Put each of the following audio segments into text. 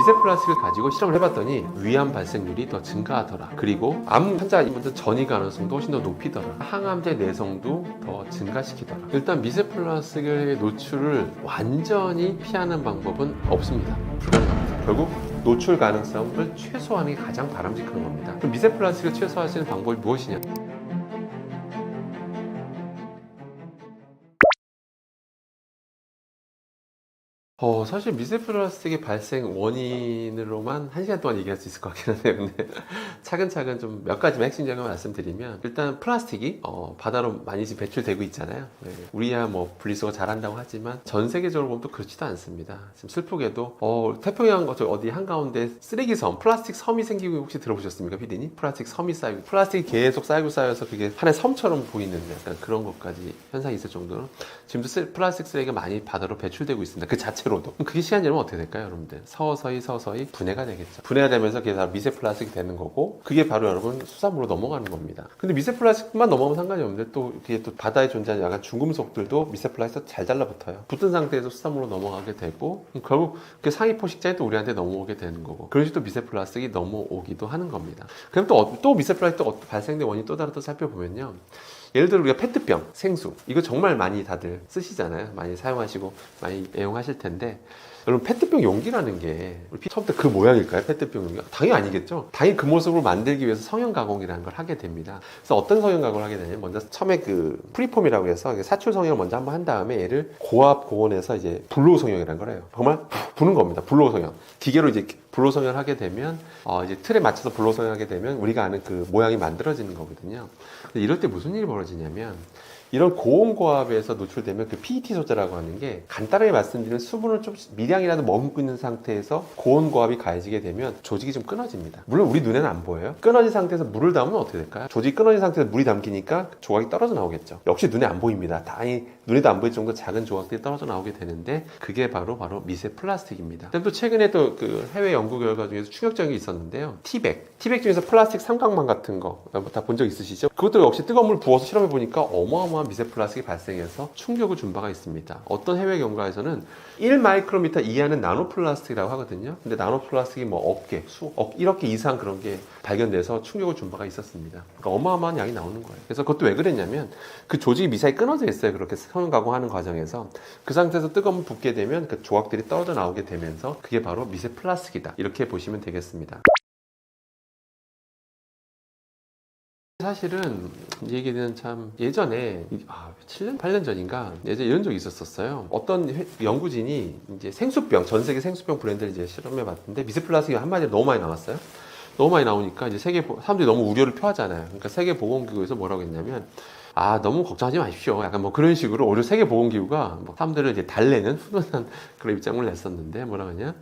미세 플라스틱을 가지고 실험을 해봤더니 위암 발생률이 더 증가하더라. 그리고 암 환자분들 전이 가능성도 훨씬 더 높이더라. 항암제 내성도 더 증가시키더라. 일단 미세 플라스틱의 노출을 완전히 피하는 방법은 없습니다. 불가능합니다. 결국 노출 가능성을 최소화하는 게 가장 바람직한 겁니다. 그럼 미세 플라스틱을 최소화하시는 방법이 무엇이냐? 사실 미세 플라스틱의 발생 원인으로만 1시간 동안 얘기할 수 있을 것 같긴 한데, 근데 차근차근 좀 몇 가지만 핵심적인 걸 말씀드리면, 일단 플라스틱이 바다로 많이 지금 배출되고 있잖아야. 네. 우리야 뭐 분리수거 잘한다고 하지만 전 세계적으로 보면 또 그렇지도 않습니다. 지금 슬프게도 태평양 어디 한가운데 쓰레기섬, 플라스틱 섬이 생기고 혹시 들어보셨습니까, 피디님? 플라스틱 섬이 쌓이고, 플라스틱이 계속 쌓여서 그게 하나의 섬처럼 보이는 약간 그런 것까지 현상이 있을 정도로 지금도 플라스틱 쓰레기가 많이 바다로 배출되고 있습니다. 그 자체로도. 그게 시간이 지나면 어떻게 될까요, 여러분들? 서서히 분해가 되겠죠. 분해가 되면서 그게 다 미세 플라스틱이 되는 거고, 그게 바로 여러분 수산물로 넘어가는 겁니다. 근데 미세 플라스틱만 넘어가면 상관이 없는데, 또 그게 또 바다에 존재하는 약간 중금속들도 미세 플라스틱 잘 달라붙어요. 붙은 상태에서 수산물로 넘어가게 되고, 결국 그 상위 포식자에 또 우리한테 넘어오게 되는 거고, 그런 식으로 미세 플라스틱이 넘어오기도 하는 겁니다. 그럼 또 미세 플라스틱 또 발생된 원인이 또 다른 또 살펴보면요. 예를 들어 우리가 페트병, 생수, 이거 정말 많이 다들 쓰시잖아요. 많이 사용하시고 많이 애용하실 텐데, 여러분 페트병 용기라는 게 처음부터 그 모양일까요? 페트병 용기가? 당연히 아니겠죠. 당연히 그 모습으로 만들기 위해서 성형 가공이라는 걸 하게 됩니다. 그래서 어떤 성형 가공을 하게 되냐면, 먼저 처음에 그 프리폼이라고 해서 사출 성형을 먼저 한번 한 다음에 얘를 고압 고온에서 이제 불로 성형이라는 걸 해요. 정말 부는 겁니다. 불로 성형. 기계로 이제 불로 성형을 하게 되면 이제 틀에 맞춰서 불로 성형하게 되면 우리가 아는 그 모양이 만들어지는 거거든요. 근데 이럴 때 무슨 일이 벌어지냐면, 이런 고온고압에서 노출되면 그 PET 소재라고 하는 게, 간단하게 말씀드리면 수분을 좀 미량이라도 머금고 있는 상태에서 고온고압이 가해지게 되면 조직이 좀 끊어집니다. 물론 우리 눈에는 안 보여요. 끊어진 상태에서 물을 담으면 어떻게 될까요? 조직이 끊어진 상태에서 물이 담기니까 조각이 떨어져 나오겠죠. 역시 눈에 안 보입니다. 다행히 눈에도 안 보일 정도 작은 조각들이 떨어져 나오게 되는데, 그게 바로 미세 플라스틱입니다. 또 최근에 또 그 해외 연구 결과 중에서 충격적인 게 있었는데요. 티백 중에서 플라스틱 삼각망 같은 거 다 본 적 있으시죠? 그것도 역시 뜨거운 물 부어서 실험해 보니까 어마어마한 미세 플라스틱이 발생해서 충격을 준 바가 있습니다. 어떤 해외 연구에서는 1마이크로미터 이하는 나노 플라스틱이라고 하거든요. 근데 나노 플라스틱이 뭐 억개, 수억, 1억 개 이상 그런 게 발견돼서 충격을 준 바가 있었습니다. 그러니까 어마어마한 양이 나오는 거예요. 그래서 그것도 왜 그랬냐면, 그 조직이 미세하게 끊어져 있어요. 그렇게 성형 가공하는 과정에서. 그 상태에서 뜨거운 물 붓게 되면 그 조각들이 떨어져 나오게 되면서 그게 바로 미세 플라스틱이다. 이렇게 보시면 되겠습니다. 사실은 이 얘기는 참 예전에 7년, 8년 전인가 예전에 이런 적이 있었어요. 어떤 연구진이 이제 생수병, 전 세계 생수병 브랜드를 이제 실험해 봤는데, 미세 플라스틱이 한마디로 너무 많이 나왔어요. 너무 많이 나오니까 이제 사람들이 너무 우려를 표하잖아요. 그러니까 세계보건기구에서 뭐라고 했냐면, 너무 걱정하지 마십시오. 약간 뭐 그런 식으로 오히려 세계보건기구가 사람들을 이제 달래는 훈훈한 그런 입장을 냈었는데, 뭐라고 하냐?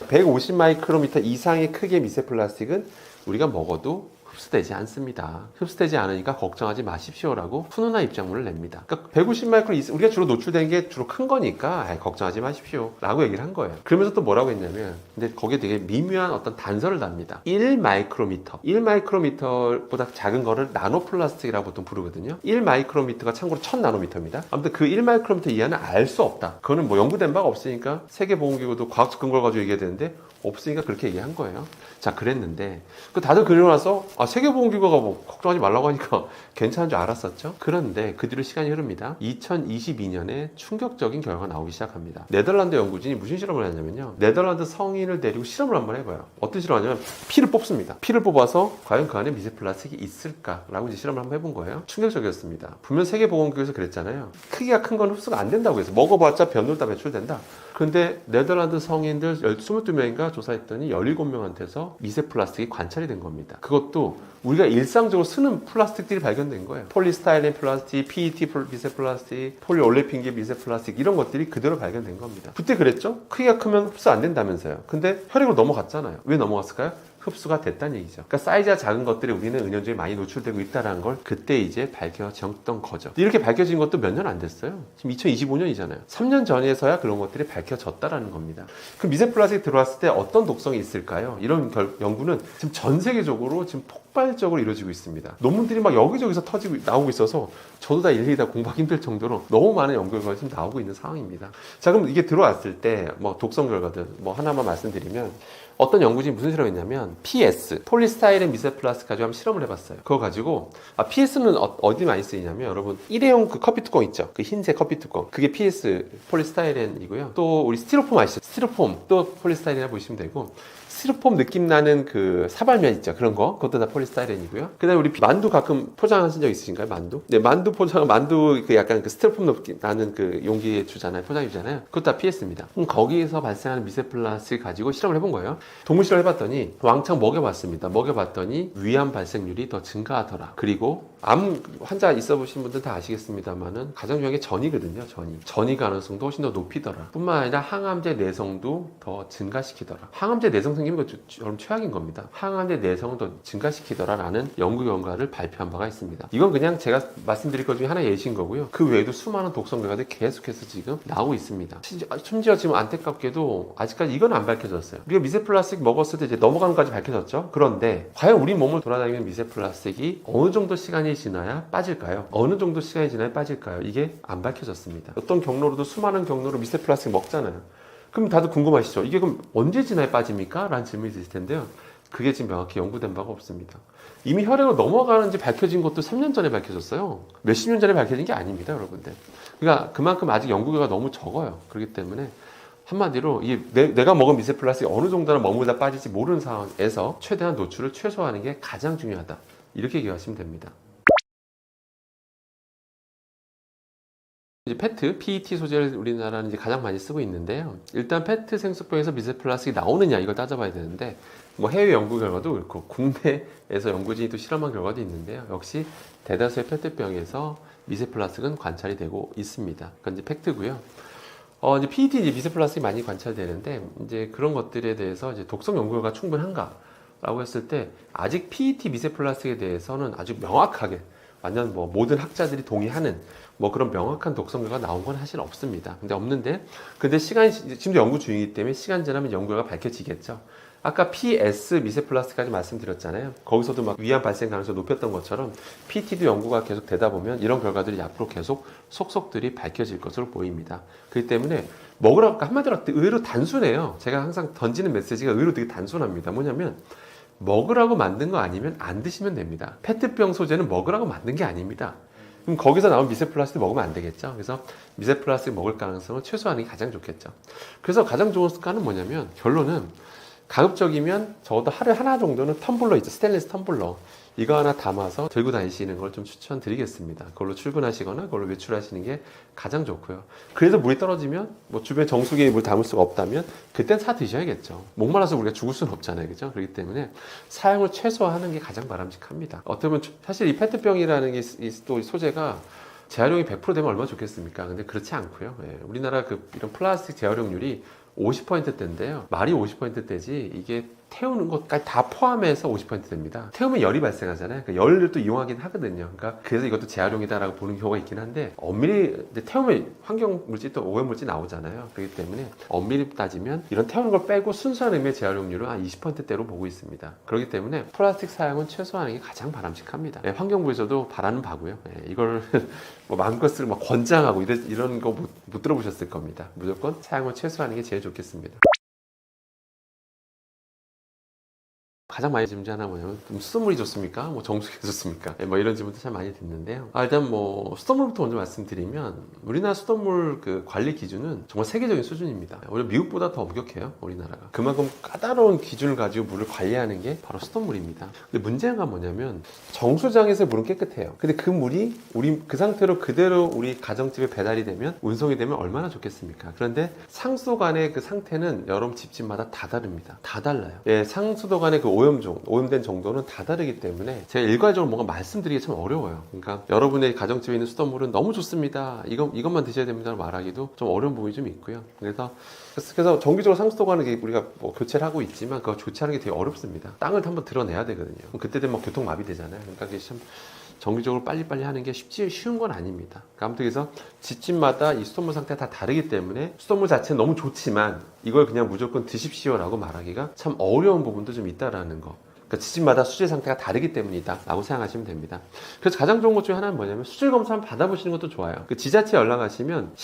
150 마이크로미터 이상의 크기의 미세 플라스틱은 우리가 먹어도 흡수되지 않습니다. 흡수되지 않으니까 걱정하지 마십시오라고 훈훈한 입장문을 냅니다. 그러니까 150 마이크로 우리가 주로 노출된 게 주로 큰 거니까 걱정하지 마십시오 라고 얘기를 한 거예요. 그러면서 또 뭐라고 했냐면, 근데 거기에 되게 미묘한 어떤 단서를 답니다. 1마이크로미터보다 작은 거를 나노 플라스틱이라고 보통 부르거든요. 1마이크로미터가 참고로 1000나노미터입니다. 아무튼 그 1마이크로미터 이하는 알 수 없다. 그거는 뭐 연구된 바가 없으니까 세계보건기구도 과학적 근거를 가지고 얘기해야 되는데, 없으니까 그렇게 얘기한 거예요. 자, 그랬는데 다들 그러고 나서 세계보건기구가 뭐 걱정하지 말라고 하니까 괜찮은 줄 알았었죠. 그런데 그 뒤로 시간이 흐릅니다. 2022년에 충격적인 결과가 나오기 시작합니다. 네덜란드 연구진이 무슨 실험을 했냐면요, 네덜란드 성인을 데리고 실험을 한번 해봐요. 어떤 실험을 하냐면, 피를 뽑습니다. 피를 뽑아서 과연 그 안에 미세 플라스틱이 있을까라고 이제 실험을 한번 해본 거예요. 충격적이었습니다. 분명 세계보건기구에서 그랬잖아요. 크기가 큰 건 흡수가 안 된다고 해서, 먹어봤자 변으로 다 배출된다. 그런데 네덜란드 성인들 22명인가 조사했더니 17명한테서 미세 플라스틱이 관찰이 된 겁니다. 그것도 우리가 일상적으로 쓰는 플라스틱들이 발견된 거예요. 폴리스타일린 플라스틱, PET 미세 플라스틱, 폴리올레핀계 미세 플라스틱, 이런 것들이 그대로 발견된 겁니다. 그때 그랬죠? 크기가 크면 흡수 안 된다면서요. 근데 혈액으로 넘어갔잖아요. 왜 넘어갔을까요? 흡수가 됐다는 얘기죠. 그러니까 사이즈가 작은 것들이 우리는 은연중에 많이 노출되고 있다는 걸 그때 이제 밝혀졌던 거죠. 이렇게 밝혀진 것도 몇 년 안 됐어요. 지금 2025년이잖아요. 3년 전에서야 그런 것들이 밝혀졌다라는 겁니다. 그럼 미세 플라스틱이 들어왔을 때 어떤 독성이 있을까요? 이런 연구는 지금 전 세계적으로 지금 폭발적으로 이루어지고 있습니다. 논문들이 막 여기저기서 나오고 있어서 저도 다 일일이 다 공부하기 힘들 정도로 너무 많은 연구 결과가 지금 나오고 있는 상황입니다. 자, 그럼 이게 들어왔을 때 뭐 독성 결과들 뭐 하나만 말씀드리면, 어떤 연구진이 무슨 실험을 했냐면 PS, 폴리스타이렌 미세 플라스틱 가지고 한번 실험을 해봤어요. 그거 가지고 PS는 어디 많이 쓰이냐면 여러분 일회용 그 커피 뚜껑 있죠? 그 흰색 커피 뚜껑 그게 PS 폴리스타이렌이고요. 또 우리 스티로폼 아시죠? 스티로폼 또 폴리스타이렌이라 보시면 되고 스티로폼 느낌 나는 그 사발면 있죠? 그런 거 그것도 다 폴리스타이렌이고요. 그 다음에 우리 만두 가끔 포장하신 적 있으신가요? 만두? 네, 만두 그 약간 그 스티로폼 느낌 나는 그 용기에 주잖아요. 포장해 주잖아요. 그것도 다 PS입니다. 거기에서 발생하는 미세 플라스틱 가지고 실험을 해본 거예요. 동물 실험을 해봤더니 왕창 먹여봤습니다. 먹여봤더니 위암 발생률이 더 증가하더라. 그리고 암 환자 있어 보신 분들 다 아시겠습니다만은 가장 중요한 게 전이거든요. 전이 가능성도 훨씬 더 높이더라. 뿐만 아니라 항암제 내성도 더 증가시키더라. 항암제 내성 생기는 거 여러분 최악인 겁니다. 항암제 내성을 더 증가시키더라라는 연구 결과를 발표한 바가 있습니다. 이건 그냥 제가 말씀드릴 것 중에 하나 예시인 거고요. 그 외에도 수많은 독성 결과들이 계속해서 지금 나오고 있습니다. 심지어 지금 안타깝게도 아직까지 이건 안 밝혀졌어요. 우리가 미세 플라스틱 먹었을 때 이제 넘어가는 까지 밝혀졌죠. 그런데 과연 우리 몸을 돌아다니는 미세 플라스틱이 어느 정도 시간이 지나야 빠질까요? 어느 정도 시간이 지나야 빠질까요? 이게 안 밝혀졌습니다. 어떤 경로로도 수많은 경로로 미세 플라스틱 먹잖아요. 그럼 다들 궁금하시죠? 이게 그럼 언제 지나야 빠집니까? 라는 질문이 있을 텐데요. 그게 지금 명확히 연구된 바가 없습니다. 이미 혈액으로 넘어가는지 밝혀진 것도 3년 전에 밝혀졌어요. 몇십 년 전에 밝혀진 게 아닙니다, 여러분들. 그러니까 그만큼 아직 연구가 너무 적어요. 그렇기 때문에 한마디로 내가 먹은 미세 플라스틱이 어느 정도나 머물다 빠질지 모르는 상황에서 최대한 노출을 최소화하는 게 가장 중요하다. 이렇게 기억하시면 됩니다. 이제 페트, PET 소재를 우리나라는 이제 가장 많이 쓰고 있는데요. 일단 페트 생수병에서 미세 플라스틱이 나오느냐 이걸 따져봐야 되는데 뭐 해외 연구 결과도 그렇고 국내에서 연구진이 또 실험한 결과도 있는데요. 역시 대다수의 페트병에서 미세 플라스틱은 관찰이 되고 있습니다. 그건 이제 팩트고요. 이제 PET 이제 미세 플라스틱이 많이 관찰되는데 이제 그런 것들에 대해서 이제 독성 연구 결과가 충분한가라고 했을 때 아직 PET 미세 플라스틱에 대해서는 아주 명확하게 완전 뭐 모든 학자들이 동의하는 뭐 그런 명확한 독성 결과가 나온 건 사실 없습니다. 근데 시간이 지금도 연구 중이기 때문에 시간 지나면 연구 결과가 밝혀지겠죠. 아까 PS 미세 플라스틱까지 말씀드렸잖아요. 거기서도 막 위암 발생 가능성을 높였던 것처럼 PT도 연구가 계속 되다 보면 이런 결과들이 앞으로 계속 속속들이 밝혀질 것으로 보입니다. 그렇기 때문에 먹으라고 한마디로 의외로 단순해요. 제가 항상 던지는 메시지가 의외로 되게 단순합니다. 뭐냐면 먹으라고 만든 거 아니면 안 드시면 됩니다. 페트병 소재는 먹으라고 만든 게 아닙니다. 그럼 거기서 나온 미세 플라스틱 먹으면 안 되겠죠. 그래서 미세 플라스틱 먹을 가능성을 최소화하는 게 가장 좋겠죠. 그래서 가장 좋은 습관은 뭐냐면 결론은 가급적이면 적어도 하루에 하나 정도는 텀블러 있죠. 스테인리스 텀블러. 이거 하나 담아서 들고 다니시는 걸 좀 추천드리겠습니다. 그걸로 출근하시거나 그걸로 외출하시는 게 가장 좋고요. 그래서 물이 떨어지면 뭐 주변 정수기에 물 담을 수가 없다면 그땐 사 드셔야겠죠. 목말라서 우리가 죽을 수는 없잖아요. 그죠? 그렇기 때문에 사용을 최소화하는 게 가장 바람직합니다. 어떻게 보면 사실 이 페트병이라는 게 또 소재가 재활용이 100% 되면 얼마나 좋겠습니까? 근데 그렇지 않고요. 예, 우리나라 이런 플라스틱 재활용률이 50%대인데요. 말이 50%대지 이게 태우는 것까지 다 포함해서 50%됩니다. 태우면 열이 발생하잖아요. 그러니까 열을 또 이용하긴 하거든요. 그러니까 그래서 이것도 재활용이다라고 보는 경우가 있긴 한데 엄밀히 태우면 환경물질 또 오염물질 나오잖아요. 그렇기 때문에 엄밀히 따지면 이런 태우는 걸 빼고 순수한 의미의 재활용률은 한 20%대로 보고 있습니다. 그렇기 때문에 플라스틱 사용은 최소화하는 게 가장 바람직합니다. 네, 환경부에서도 바라는 바고요. 네, 이걸 뭐 마음껏 쓰고 막 권장하고 이런 거 못 들어보셨을 겁니다. 무조건 사용을 최소화하는 게 제일 좋겠습니다. 가장 많이 질문하는 뭐냐면 수돗물이 좋습니까? 뭐 정수기가 좋습니까? 뭐 이런 질문도 참 많이 듣는데요. 일단 뭐 수돗물부터 먼저 말씀드리면 우리나라 수돗물 그 관리 기준은 정말 세계적인 수준입니다. 오히려 미국보다 더 엄격해요. 우리나라가. 그만큼 까다로운 기준을 가지고 물을 관리하는 게 바로 수돗물입니다. 근데 문제가 뭐냐면 정수장에서의 물은 깨끗해요. 근데 그 물이 우리 그 상태로 그대로 우리 가정집에 배달이 되면 운송이 되면 얼마나 좋겠습니까? 그런데 상수도 간의 그 상태는 여러분 집집마다 다 다릅니다. 다 달라요. 예, 상수도 간의 그 오염된 정도는 다 다르기 때문에 제가 일괄적으로 뭔가 말씀드리기 참 어려워요. 그러니까 여러분의 가정집에 있는 수돗물은 너무 좋습니다. 이것만 드셔야 됩니다. 말하기도 좀 어려운 부분이 좀 있고요. 그래서 정기적으로 상수도관을 우리가 뭐 교체를 하고 있지만 그거 교체하는 게 되게 어렵습니다. 땅을 한번 드러내야 되거든요. 그때 되면 교통마비 되잖아요. 그러니까 그게 참 정기적으로 빨리빨리 하는 게 쉬운 건 아닙니다. 그러니까 아무튼 그래서 집집마다 이 수돗물 상태가 다 다르기 때문에 수돗물 자체는 너무 좋지만 이걸 그냥 무조건 드십시오라고 말하기가 참 어려운 부분도 좀 있다라는 거. 그러니까 지진마다 수질 상태가 다르기 때문이다 라고 생각하시면 됩니다. 그래서 가장 좋은 것 중에 하나는 뭐냐면 수질 검사 한번 받아보시는 것도 좋아요. 그 지자체 연락하시면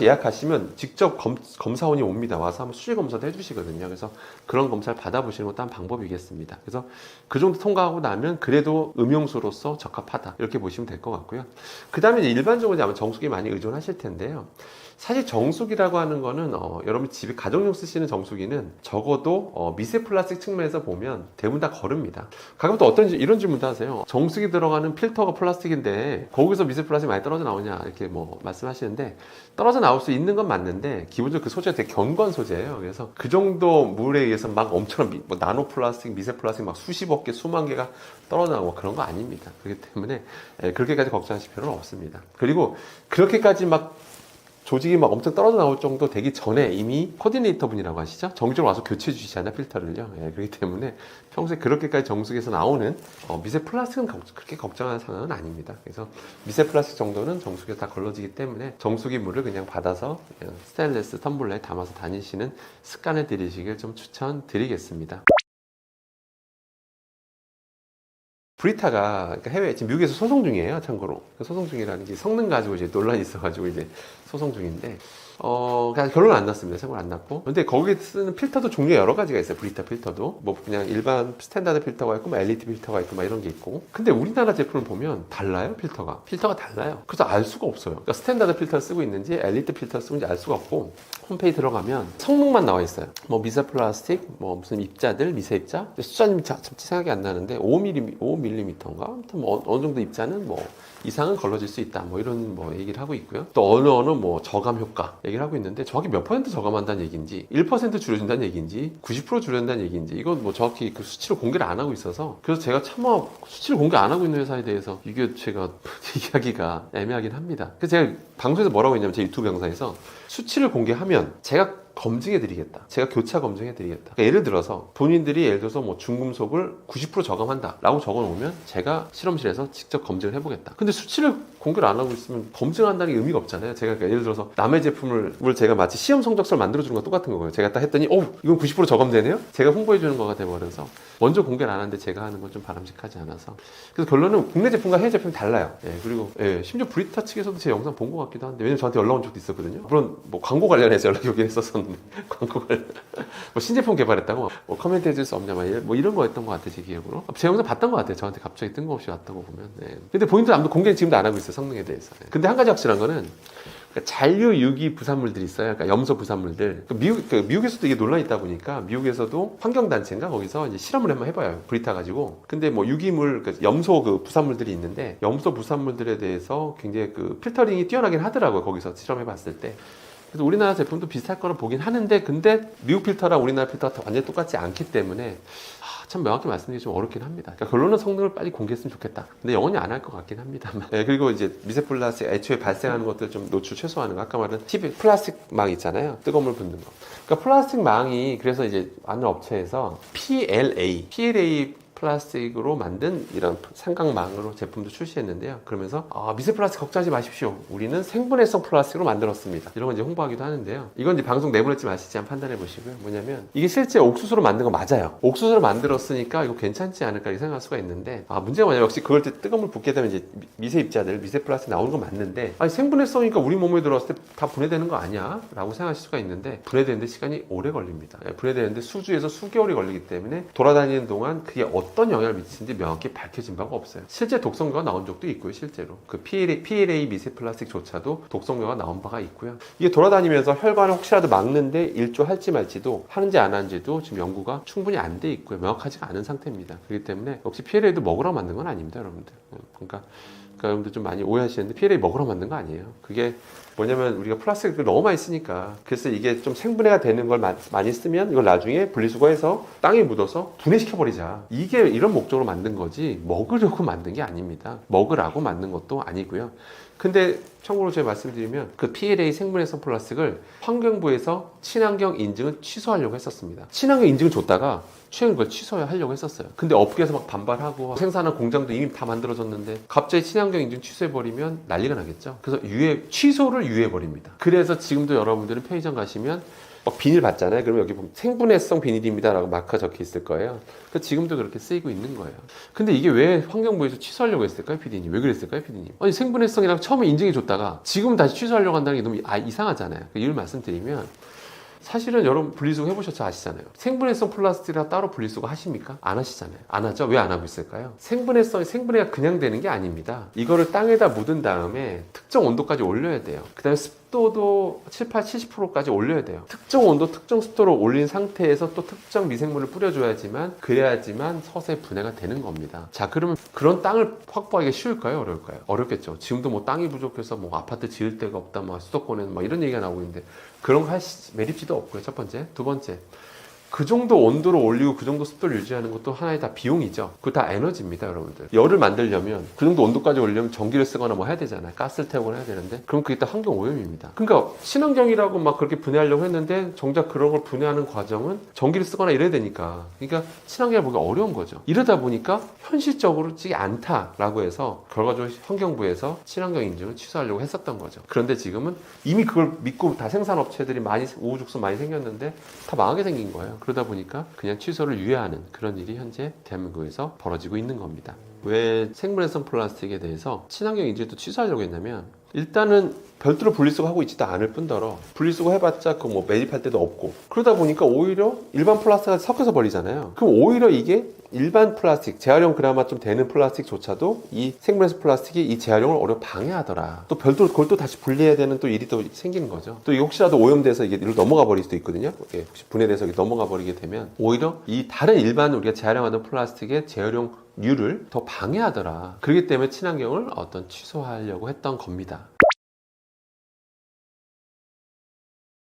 예약하시면 직접 검사원이 옵니다. 와서 한번 수질 검사도 해주시거든요. 그래서 그런 검사를 받아보시는 것도 한 방법이겠습니다. 그래서 그 정도 통과하고 나면 그래도 음용수로서 적합하다 이렇게 보시면 될 것 같고요. 그 다음에 일반적으로 아마 정수기 많이 의존하실 텐데요. 사실 정수기라고 하는 거는 여러분 집에 가정용 쓰시는 정수기는 적어도 미세 플라스틱 측면에서 보면 대부분 다 거릅니다. 가끔 또 이런 질문도 하세요. 정수기 들어가는 필터가 플라스틱인데 거기서 미세 플라스틱 많이 떨어져 나오냐 이렇게 뭐 말씀하시는데 떨어져 나올 수 있는 건 맞는데 기본적으로 그 소재가 되게 견고한 소재예요. 그래서 그 정도 물에 의해서 막 엄청난 뭐 나노 플라스틱, 미세 플라스틱 막 수십억 개, 수만 개가 떨어져 나오고 그런 거 아닙니다. 그렇기 때문에 그렇게까지 걱정하실 필요는 없습니다. 그리고 그렇게까지 막 조직이 막 엄청 떨어져 나올 정도 되기 전에 이미 코디네이터 분이라고 하시죠? 정기적으로 와서 교체해 주시잖아요, 필터를요. 그렇기 때문에 평소에 그렇게까지 정수기에서 나오는 미세 플라스틱은 그렇게 걱정하는 상황은 아닙니다. 그래서 미세 플라스틱 정도는 정수기에 다 걸러지기 때문에 정수기 물을 그냥 받아서 그냥 스테인리스 텀블러에 담아서 다니시는 습관을 들이시길 좀 추천드리겠습니다. 브리타가 그러니까 해외 지금 미국에서 소송 중이에요. 참고로 소송 중이라는 게 성능 가지고 이제 논란이 있어가지고 이제 소송 중인데 그냥 결론 안 났습니다. 생각 안 났고. 근데 거기에 쓰는 필터도 종류가 여러 가지가 있어요. 브리타 필터도 뭐 그냥 일반 스탠다드 필터가 있고 뭐 엘리트 필터가 있고 막 이런 게 있고. 근데 우리나라 제품을 보면 달라요. 필터가 달라요. 그래서 알 수가 없어요. 그러니까 스탠다드 필터를 쓰고 있는지 엘리트 필터를 쓰고 있는지 알 수가 없고 홈페이지 들어가면 성능만 나와 있어요. 뭐 미세 플라스틱, 뭐 무슨 입자들, 미세 입자 숫자는 잠시 생각이 안 나는데 5mm인가 아무튼 뭐 어느 정도 입자는 뭐 이상은 걸러질 수 있다. 뭐 이런 뭐 얘기를 하고 있고요. 또 어느 뭐 저감 효과 얘기를 하고 있는데 정확히 몇 퍼센트 저감한다는 얘기인지 1% 줄여준다는 얘기인지 90% 줄여준다는 얘기인지 이건 뭐 정확히 그 수치로 공개를 안 하고 있어서 그래서 제가 차마 수치를 공개 안 하고 있는 회사에 대해서 이게 제가 이야기가 애매하긴 합니다. 그래서 제가 방송에서 뭐라고 했냐면 제 유튜브 영상에서 수치를 공개하면 제가 검증해 드리겠다. 제가 교차 검증해 드리겠다. 그러니까 예를 들어서 본인들이 예를 들어서 뭐 중금속을 90% 저감한다 라고 적어 놓으면 제가 실험실에서 직접 검증을 해보겠다. 근데 수치를 공개를 안 하고 있으면 검증한다는 게 의미가 없잖아요. 제가 그러니까 예를 들어서 남의 제품을 제가 마치 시험 성적서를 만들어주는 거 똑같은 거예요. 제가 딱 했더니 이건 90% 저감되네요? 제가 홍보해 주는 거가 돼버려서 먼저 공개를 안 하는데 제가 하는 건 좀 바람직하지 않아서 그래서 결론은 국내 제품과 해외 제품이 달라요. 그리고 심지어 브리타 측에서도 제 영상 본 것 같기도 한데 왜냐면 저한테 연락 온 적도 있었거든요. 물론 뭐 광고 관련해서 연락이 오긴 했었었는데 광고 관련 뭐 신제품 개발했다고 뭐 커멘트 해줄 수 없냐 뭐 이런 거였던 것 같아요. 제 기억으로 제 영상 봤던 것 같아요. 저한테 갑자기 뜬금없이 왔다고 보면 근데 본인들 아무도 공개는 지금도 안 하고 있어요. 성능에 대해서. 근데 한 가지 확실한 거는 그러니까 잔류 유기 부산물들이 있어요. 그러니까 염소 부산물들. 미국에서도 이게 논란이 있다 보니까 미국에서도 환경단체인가 거기서 이제 실험을 한번 해봐요. 브리타 가지고. 근데 뭐 유기물, 그러니까 염소 그 부산물들이 있는데 염소 부산물들에 대해서 굉장히 그 필터링이 뛰어나긴 하더라고요. 거기서 실험해봤을 때. 그래서 우리나라 제품도 비슷할 거라 보긴 하는데 근데 미국 필터랑 우리나라 필터가 완전히 똑같지 않기 때문에 참 명확히 말씀드리기 좀 어렵긴 합니다. 그러니까 결론은 성능을 빨리 공개했으면 좋겠다. 근데 영원히 안 할 것 같긴 합니다만. 그리고 이제 미세 플라스틱 애초에 발생하는 것들 좀 노출 최소화하는 거. 아까 말한 플라스틱 망 있잖아요. 뜨거운 물 붓는 거. 그러니까 플라스틱 망이 그래서 이제 아는 업체에서 PLA 플라스틱으로 만든 이런 삼각망으로 제품도 출시했는데요. 그러면서 미세 플라스틱 걱정하지 마십시오. 우리는 생분해성 플라스틱으로 만들었습니다. 이런 건 이제 홍보하기도 하는데요. 이건 이제 방송 내보낼지 마실지 한번 판단해 보시고요. 뭐냐면 이게 실제 옥수수로 만든 거 맞아요. 옥수수로 만들었으니까 이거 괜찮지 않을까 이렇게 생각할 수가 있는데 문제가 뭐냐면 역시 그걸 때 뜨거운 물 붓게 되면 이제 미세 입자들, 미세 플라스틱 나오는 건 맞는데 생분해성이니까 우리 몸에 들어왔을 때 다 분해되는 거 아니야? 라고 생각하실 수가 있는데 분해되는데 시간이 오래 걸립니다. 분해되는데 수주에서 수개월이 걸리기 때문에 돌아다니는 동안 그게 어떤 영향을 미치는지 명확히 밝혀진 바가 없어요. 실제 독성료가 나온 적도 있고요. 실제로 그 PLA 미세 플라스틱조차도 독성료가 나온 바가 있고요. 이게 돌아다니면서 혈관을 혹시라도 막는데 일조할지 말지도 하는지 안 하는지도 지금 연구가 충분히 안 돼 있고요. 명확하지가 않은 상태입니다. 그렇기 때문에 역시 PLA도 먹으러 만든 건 아닙니다, 여러분들. 그러니까 여러분들 좀 많이 오해하시는데 PLA 먹으러 만든 거 아니에요. 그게 뭐냐면 우리가 플라스틱을 너무 많이 쓰니까 그래서 이게 좀 생분해가 되는 걸 많이 쓰면 이걸 나중에 분리수거해서 땅에 묻어서 분해시켜버리자. 이게 이런 목적으로 만든 거지 먹으려고 만든 게 아닙니다. 먹으라고 만든 것도 아니고요. 근데 참고로 제가 말씀드리면 그 PLA 생분해성 플라스틱을 환경부에서 친환경 인증을 취소하려고 했었습니다. 친환경 인증을 줬다가 최근 그걸 취소하려고 했었어요. 근데 업계에서 막 반발하고 생산한 공장도 이미 다 만들어졌는데 갑자기 친환경 인증 취소해버리면 난리가 나겠죠. 그래서 취소를 유예해버립니다. 그래서 지금도 여러분들은 편의점 가시면 비닐 받잖아요. 그러면 여기 보면 생분해성 비닐입니다라고 마크가 적혀 있을 거예요. 지금도 그렇게 쓰이고 있는 거예요. 근데 이게 왜 환경부에서 취소하려고 했을까요, PD님? 왜 그랬을까요, PD님? 아니 생분해성이라고 처음에 인증해 줬다가 지금 다시 취소하려고 한다는 게 너무 이상하잖아요. 이유를 말씀드리면 사실은 여러분 분리수거 해보셔서 아시잖아요. 생분해성 플라스틱이라 따로 분리수거 하십니까? 안 하시잖아요. 안 하죠? 왜 안 하고 있을까요? 생분해가 그냥 되는 게 아닙니다. 이거를 땅에다 묻은 다음에 특정 온도까지 올려야 돼요. 그 다음에 습도도 70%까지 올려야 돼요. 특정 온도, 특정 습도로 올린 상태에서 또 특정 미생물을 뿌려줘야지만 그래야지만 서서히 분해가 되는 겁니다. 자, 그러면 그런 땅을 확보하기가 쉬울까요? 어려울까요? 어렵겠죠. 지금도 뭐 땅이 부족해서 뭐 아파트 지을 데가 없다, 뭐 수도권에는 막 이런 얘기가 나오고 있는데 그런 거 할 매립지도 없고요. 첫 번째. 두 번째. 그 정도 온도를 올리고 그 정도 습도를 유지하는 것도 하나의 다 비용이죠. 그거 다 에너지입니다, 여러분들. 열을 만들려면 그 정도 온도까지 올리려면 전기를 쓰거나 뭐 해야 되잖아요. 가스를 태우거나 해야 되는데 그럼 그게 다 환경 오염입니다. 그러니까 친환경이라고 막 그렇게 분해하려고 했는데 정작 그런 걸 분해하는 과정은 전기를 쓰거나 이래야 되니까 그러니까 친환경을 보기가 어려운 거죠. 이러다 보니까 현실적으로 지게 않다라고 해서 결과적으로 환경부에서 친환경 인증을 취소하려고 했었던 거죠. 그런데 지금은 이미 그걸 믿고 다 생산업체들이 많이 우후죽순 많이 생겼는데 다 망하게 생긴 거예요. 그러다 보니까 그냥 취소를 유예하는 그런 일이 현재 대한민국에서 벌어지고 있는 겁니다. 왜 생분해성 플라스틱에 대해서 친환경 인증도 취소하려고 했냐면 일단은 별도로 분리수거 하고 있지도 않을 뿐더러 분리수거 해봤자 그 뭐 매립할 때도 없고 그러다 보니까 오히려 일반 플라스틱과 섞여서 버리잖아요. 그럼 오히려 이게 일반 플라스틱, 재활용 그나마 좀 되는 플라스틱조차도 이 생분해성 플라스틱이 이 재활용을 오히려 방해하더라. 또 별도로 그걸 또 다시 분리해야 되는 또 일이 또 생기는 거죠. 또 이게 혹시라도 오염돼서 이게 이로 넘어가 버릴 수도 있거든요. 혹시 분해돼서 이게 넘어가 버리게 되면 오히려 이 다른 일반 우리가 재활용하는 플라스틱의 재활용 률을 더 방해하더라. 그렇기 때문에 친환경을 취소하려고 했던 겁니다.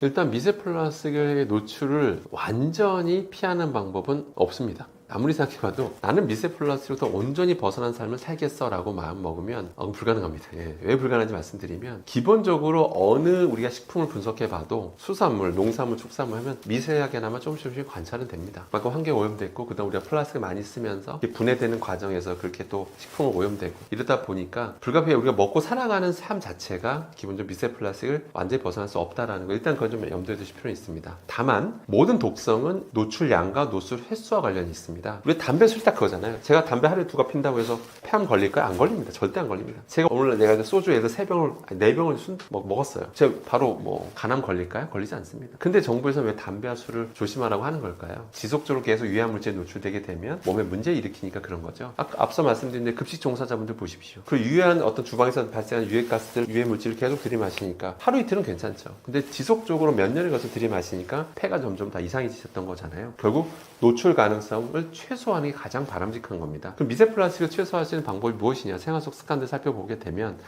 일단 미세 플라스틱의 노출을 완전히 피하는 방법은 없습니다. 아무리 생각해봐도 나는 미세 플라스틱으로부터 온전히 벗어난 삶을 살겠어 라고 마음 먹으면 불가능합니다. 왜 불가능한지 말씀드리면 기본적으로 어느 우리가 식품을 분석해봐도 수산물, 농산물, 축산물 하면 미세하게나마 조금씩 관찰은 됩니다. 그만큼 환경 오염됐고 그 다음 우리가 플라스틱을 많이 쓰면서 분해되는 과정에서 그렇게 또 식품은 오염되고 이러다 보니까 불가피하게 우리가 먹고 살아가는 삶 자체가 기본적으로 미세 플라스틱을 완전히 벗어날 수 없다라는 거 일단 그건 좀 염두에 두실 필요는 있습니다. 다만 모든 독성은 노출량과 노출 횟수와 관련이 있습니다. 우리 담배 술 딱 그거잖아요. 제가 담배 하루에 2갑 핀다고 해서 폐암 걸릴까요? 안 걸립니다. 절대 안 걸립니다. 제가 오늘 내가 소주에서 4병을 먹었어요. 제가 바로 간암 걸릴까요? 걸리지 않습니다. 근데 정부에서 왜 담배와 술을 조심하라고 하는 걸까요? 지속적으로 계속 유해물질에 노출되게 되면 몸에 문제를 일으키니까 그런 거죠. 앞서 말씀드린 급식 종사자분들 보십시오. 그 유해한 어떤 주방에서 발생하는 유해가스들, 유해물질을 계속 들이마시니까 하루 이틀은 괜찮죠. 근데 지속적으로 몇 년을 거쳐 들이마시니까 폐가 점점 다 이상해지셨던 거잖아요. 결국 노출 가능성을 최소화하는 게 가장 바람직한 겁니다. 그럼 미세 플라스틱을 최소화하시는 방법이 무엇이냐? 생활 속 습관들 살펴보게 되면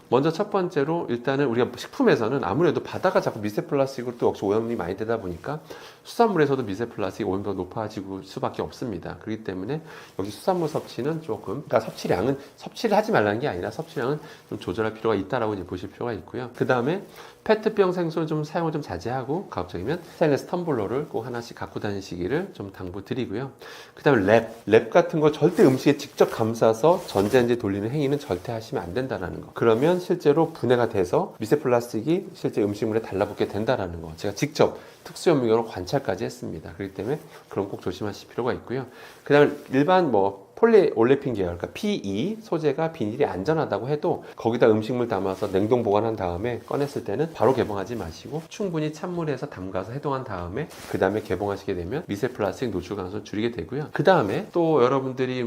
먼저 첫 번째로 일단은 우리가 식품에서는 아무래도 바다가 자꾸 미세 플라스틱으로 또 역시 오염이 많이 되다 보니까 수산물에서도 미세 플라스틱 오염도가 높아지고 수밖에 없습니다. 그렇기 때문에 여기 수산물 섭취는 조금 그러니까 섭취를 하지 말라는 게 아니라 섭취량은 좀 조절할 필요가 있다라고 이제 보실 필요가 있고요. 그 다음에 페트병 생수 좀 사용을 좀 자제하고 가급적이면 스테인리스 텀블러를 꼭 하나씩 갖고 다니시기를 좀 당부드리고요. 그 다음에 랩 같은 거 절대 음식에 직접 감싸서 전자레인지에 돌리는 행위는 절대 하시면 안 된다는 거. 그러면 실제로 분해가 돼서 미세 플라스틱이 실제 음식물에 달라붙게 된다는 거. 제가 직접 특수현미경으로 관찰까지 했습니다. 그렇기 때문에 그런 꼭 조심하실 필요가 있고요. 그 다음에 일반 폴리올레핀 계열, 그러니까 PE 소재가 비닐이 안전하다고 해도 거기다 음식물 담아서 냉동 보관한 다음에 꺼냈을 때는 바로 개봉하지 마시고 충분히 찬물에서 담가서 해동한 다음에 그 다음에 개봉하시게 되면 미세 플라스틱 노출 가능성을 줄이게 되고요. 그 다음에 또 여러분들이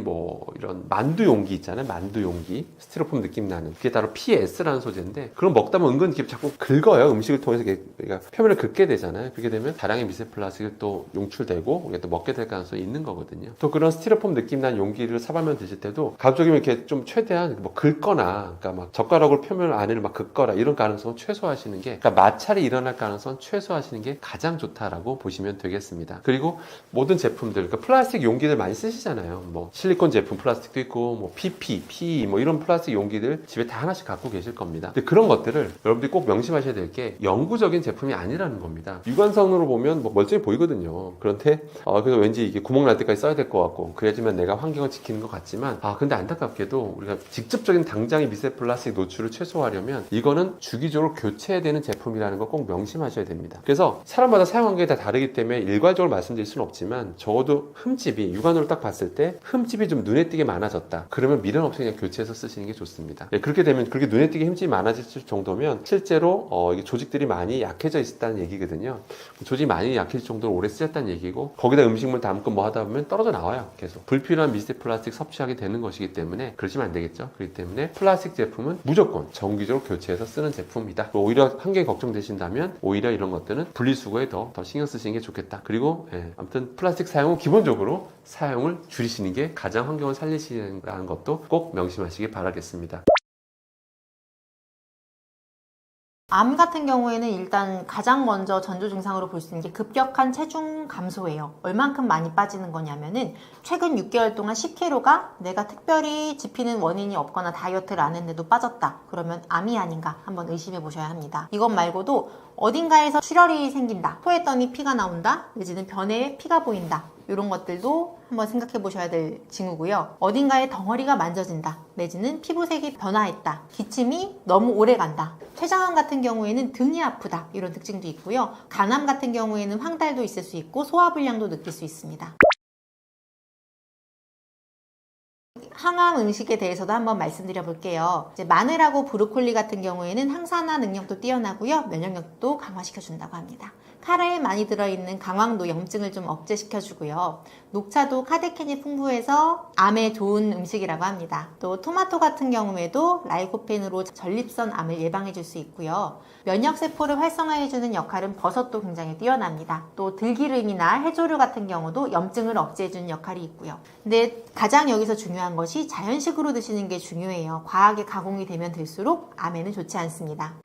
이런 만두 용기 있잖아요. 만두 용기 스티로폼 느낌 나는 그게 바로 PS라는 소재인데 그럼 먹다 보면 은근 이렇게 자꾸 긁어요. 음식을 통해서 그러니까 표면을 긁게 되잖아요. 그렇게 되면 다량의 미세 플라스틱이 또 용출되고 우리가 또 먹게 될 가능성이 있는 거거든요. 또 그런 스티로폼 느낌 나는 용기 를 사발면 드실 때도 가급적이면 이렇게 좀 최대한 긁거나 그러니까 막 젓가락으로 표면 안을 막 긁거나 이런 가능성은 최소화하시는 게 그러니까 마찰이 일어날 가능성은 최소화하시는 게 가장 좋다라고 보시면 되겠습니다. 그리고 모든 제품들 그러니까 플라스틱 용기들 많이 쓰시잖아요. 실리콘 제품 플라스틱도 있고 PP, PE 이런 플라스틱 용기들 집에 다 하나씩 갖고 계실 겁니다. 근데 그런 것들을 여러분들이 꼭 명심하셔야 될 게 영구적인 제품이 아니라는 겁니다. 육안선으로 보면 멀쩡해 보이거든요. 그런데 그래서 왠지 이게 구멍 날 때까지 써야 될 것 같고 그래야지만 내가 환경을 지키는 것 같지만 근데 안타깝게도 우리가 직접적인 당장의 미세 플라스틱 노출을 최소화하려면 이거는 주기적으로 교체해야 되는 제품이라는 거 꼭 명심하셔야 됩니다. 그래서 사람마다 사용 환경이 다 다르기 때문에 일괄적으로 말씀드릴 수는 없지만 적어도 흠집이 육안으로 딱 봤을 때 흠집이 좀 눈에 띄게 많아졌다. 그러면 미련 없이 그냥 교체해서 쓰시는 게 좋습니다. 그렇게 되면 그렇게 눈에 띄게 흠집이 많아질 정도면 실제로 이게 조직들이 많이 약해져 있다는 얘기거든요. 조직이 많이 약해질 정도로 오래 쓰였다는 얘기고 거기다 음식물 담고 뭐 하다 보면 떨어져 나와요. 계속 불필요한 미세 플라스틱 섭취하게 되는 것이기 때문에 그러시면 안 되겠죠. 그렇기 때문에 플라스틱 제품은 무조건 정기적으로 교체해서 쓰는 제품이다. 오히려 환경이 걱정되신다면 오히려 이런 것들은 분리수거에 더 신경 쓰시는 게 좋겠다. 그리고 아무튼 플라스틱 사용은 기본적으로 사용을 줄이시는 게 가장 환경을 살리시는 것도 꼭 명심하시기 바라겠습니다. 암 같은 경우에는 일단 가장 먼저 전조 증상으로 볼 수 있는 게 급격한 체중 감소예요. 얼만큼 많이 빠지는 거냐면은 최근 6개월 동안 10kg가 내가 특별히 짚히는 원인이 없거나 다이어트를 안 했는데도 빠졌다. 그러면 암이 아닌가 한번 의심해 보셔야 합니다. 이것 말고도 어딘가에서 출혈이 생긴다. 토했더니 피가 나온다. 내지는 변에 피가 보인다. 이런 것들도 한번 생각해 보셔야 될 징후고요. 어딘가에 덩어리가 만져진다. 내지는 피부색이 변화했다. 기침이 너무 오래 간다. 췌장암 같은 경우에는 등이 아프다. 이런 특징도 있고요. 간암 같은 경우에는 황달도 있을 수 있고 소화불량도 느낄 수 있습니다. 항암 음식에 대해서도 한번 말씀드려 볼게요. 이제 마늘하고 브로콜리 같은 경우에는 항산화 능력도 뛰어나고요. 면역력도 강화시켜 준다고 합니다. 카레에 많이 들어있는 강황도 염증을 좀 억제시켜주고요. 녹차도 카테킨이 풍부해서 암에 좋은 음식이라고 합니다. 또 토마토 같은 경우에도 라이코펜으로 전립선 암을 예방해줄 수 있고요. 면역세포를 활성화해주는 역할은 버섯도 굉장히 뛰어납니다. 또 들기름이나 해조류 같은 경우도 염증을 억제해주는 역할이 있고요. 근데 가장 여기서 중요한 것이 자연식으로 드시는 게 중요해요. 과하게 가공이 되면 될수록 암에는 좋지 않습니다.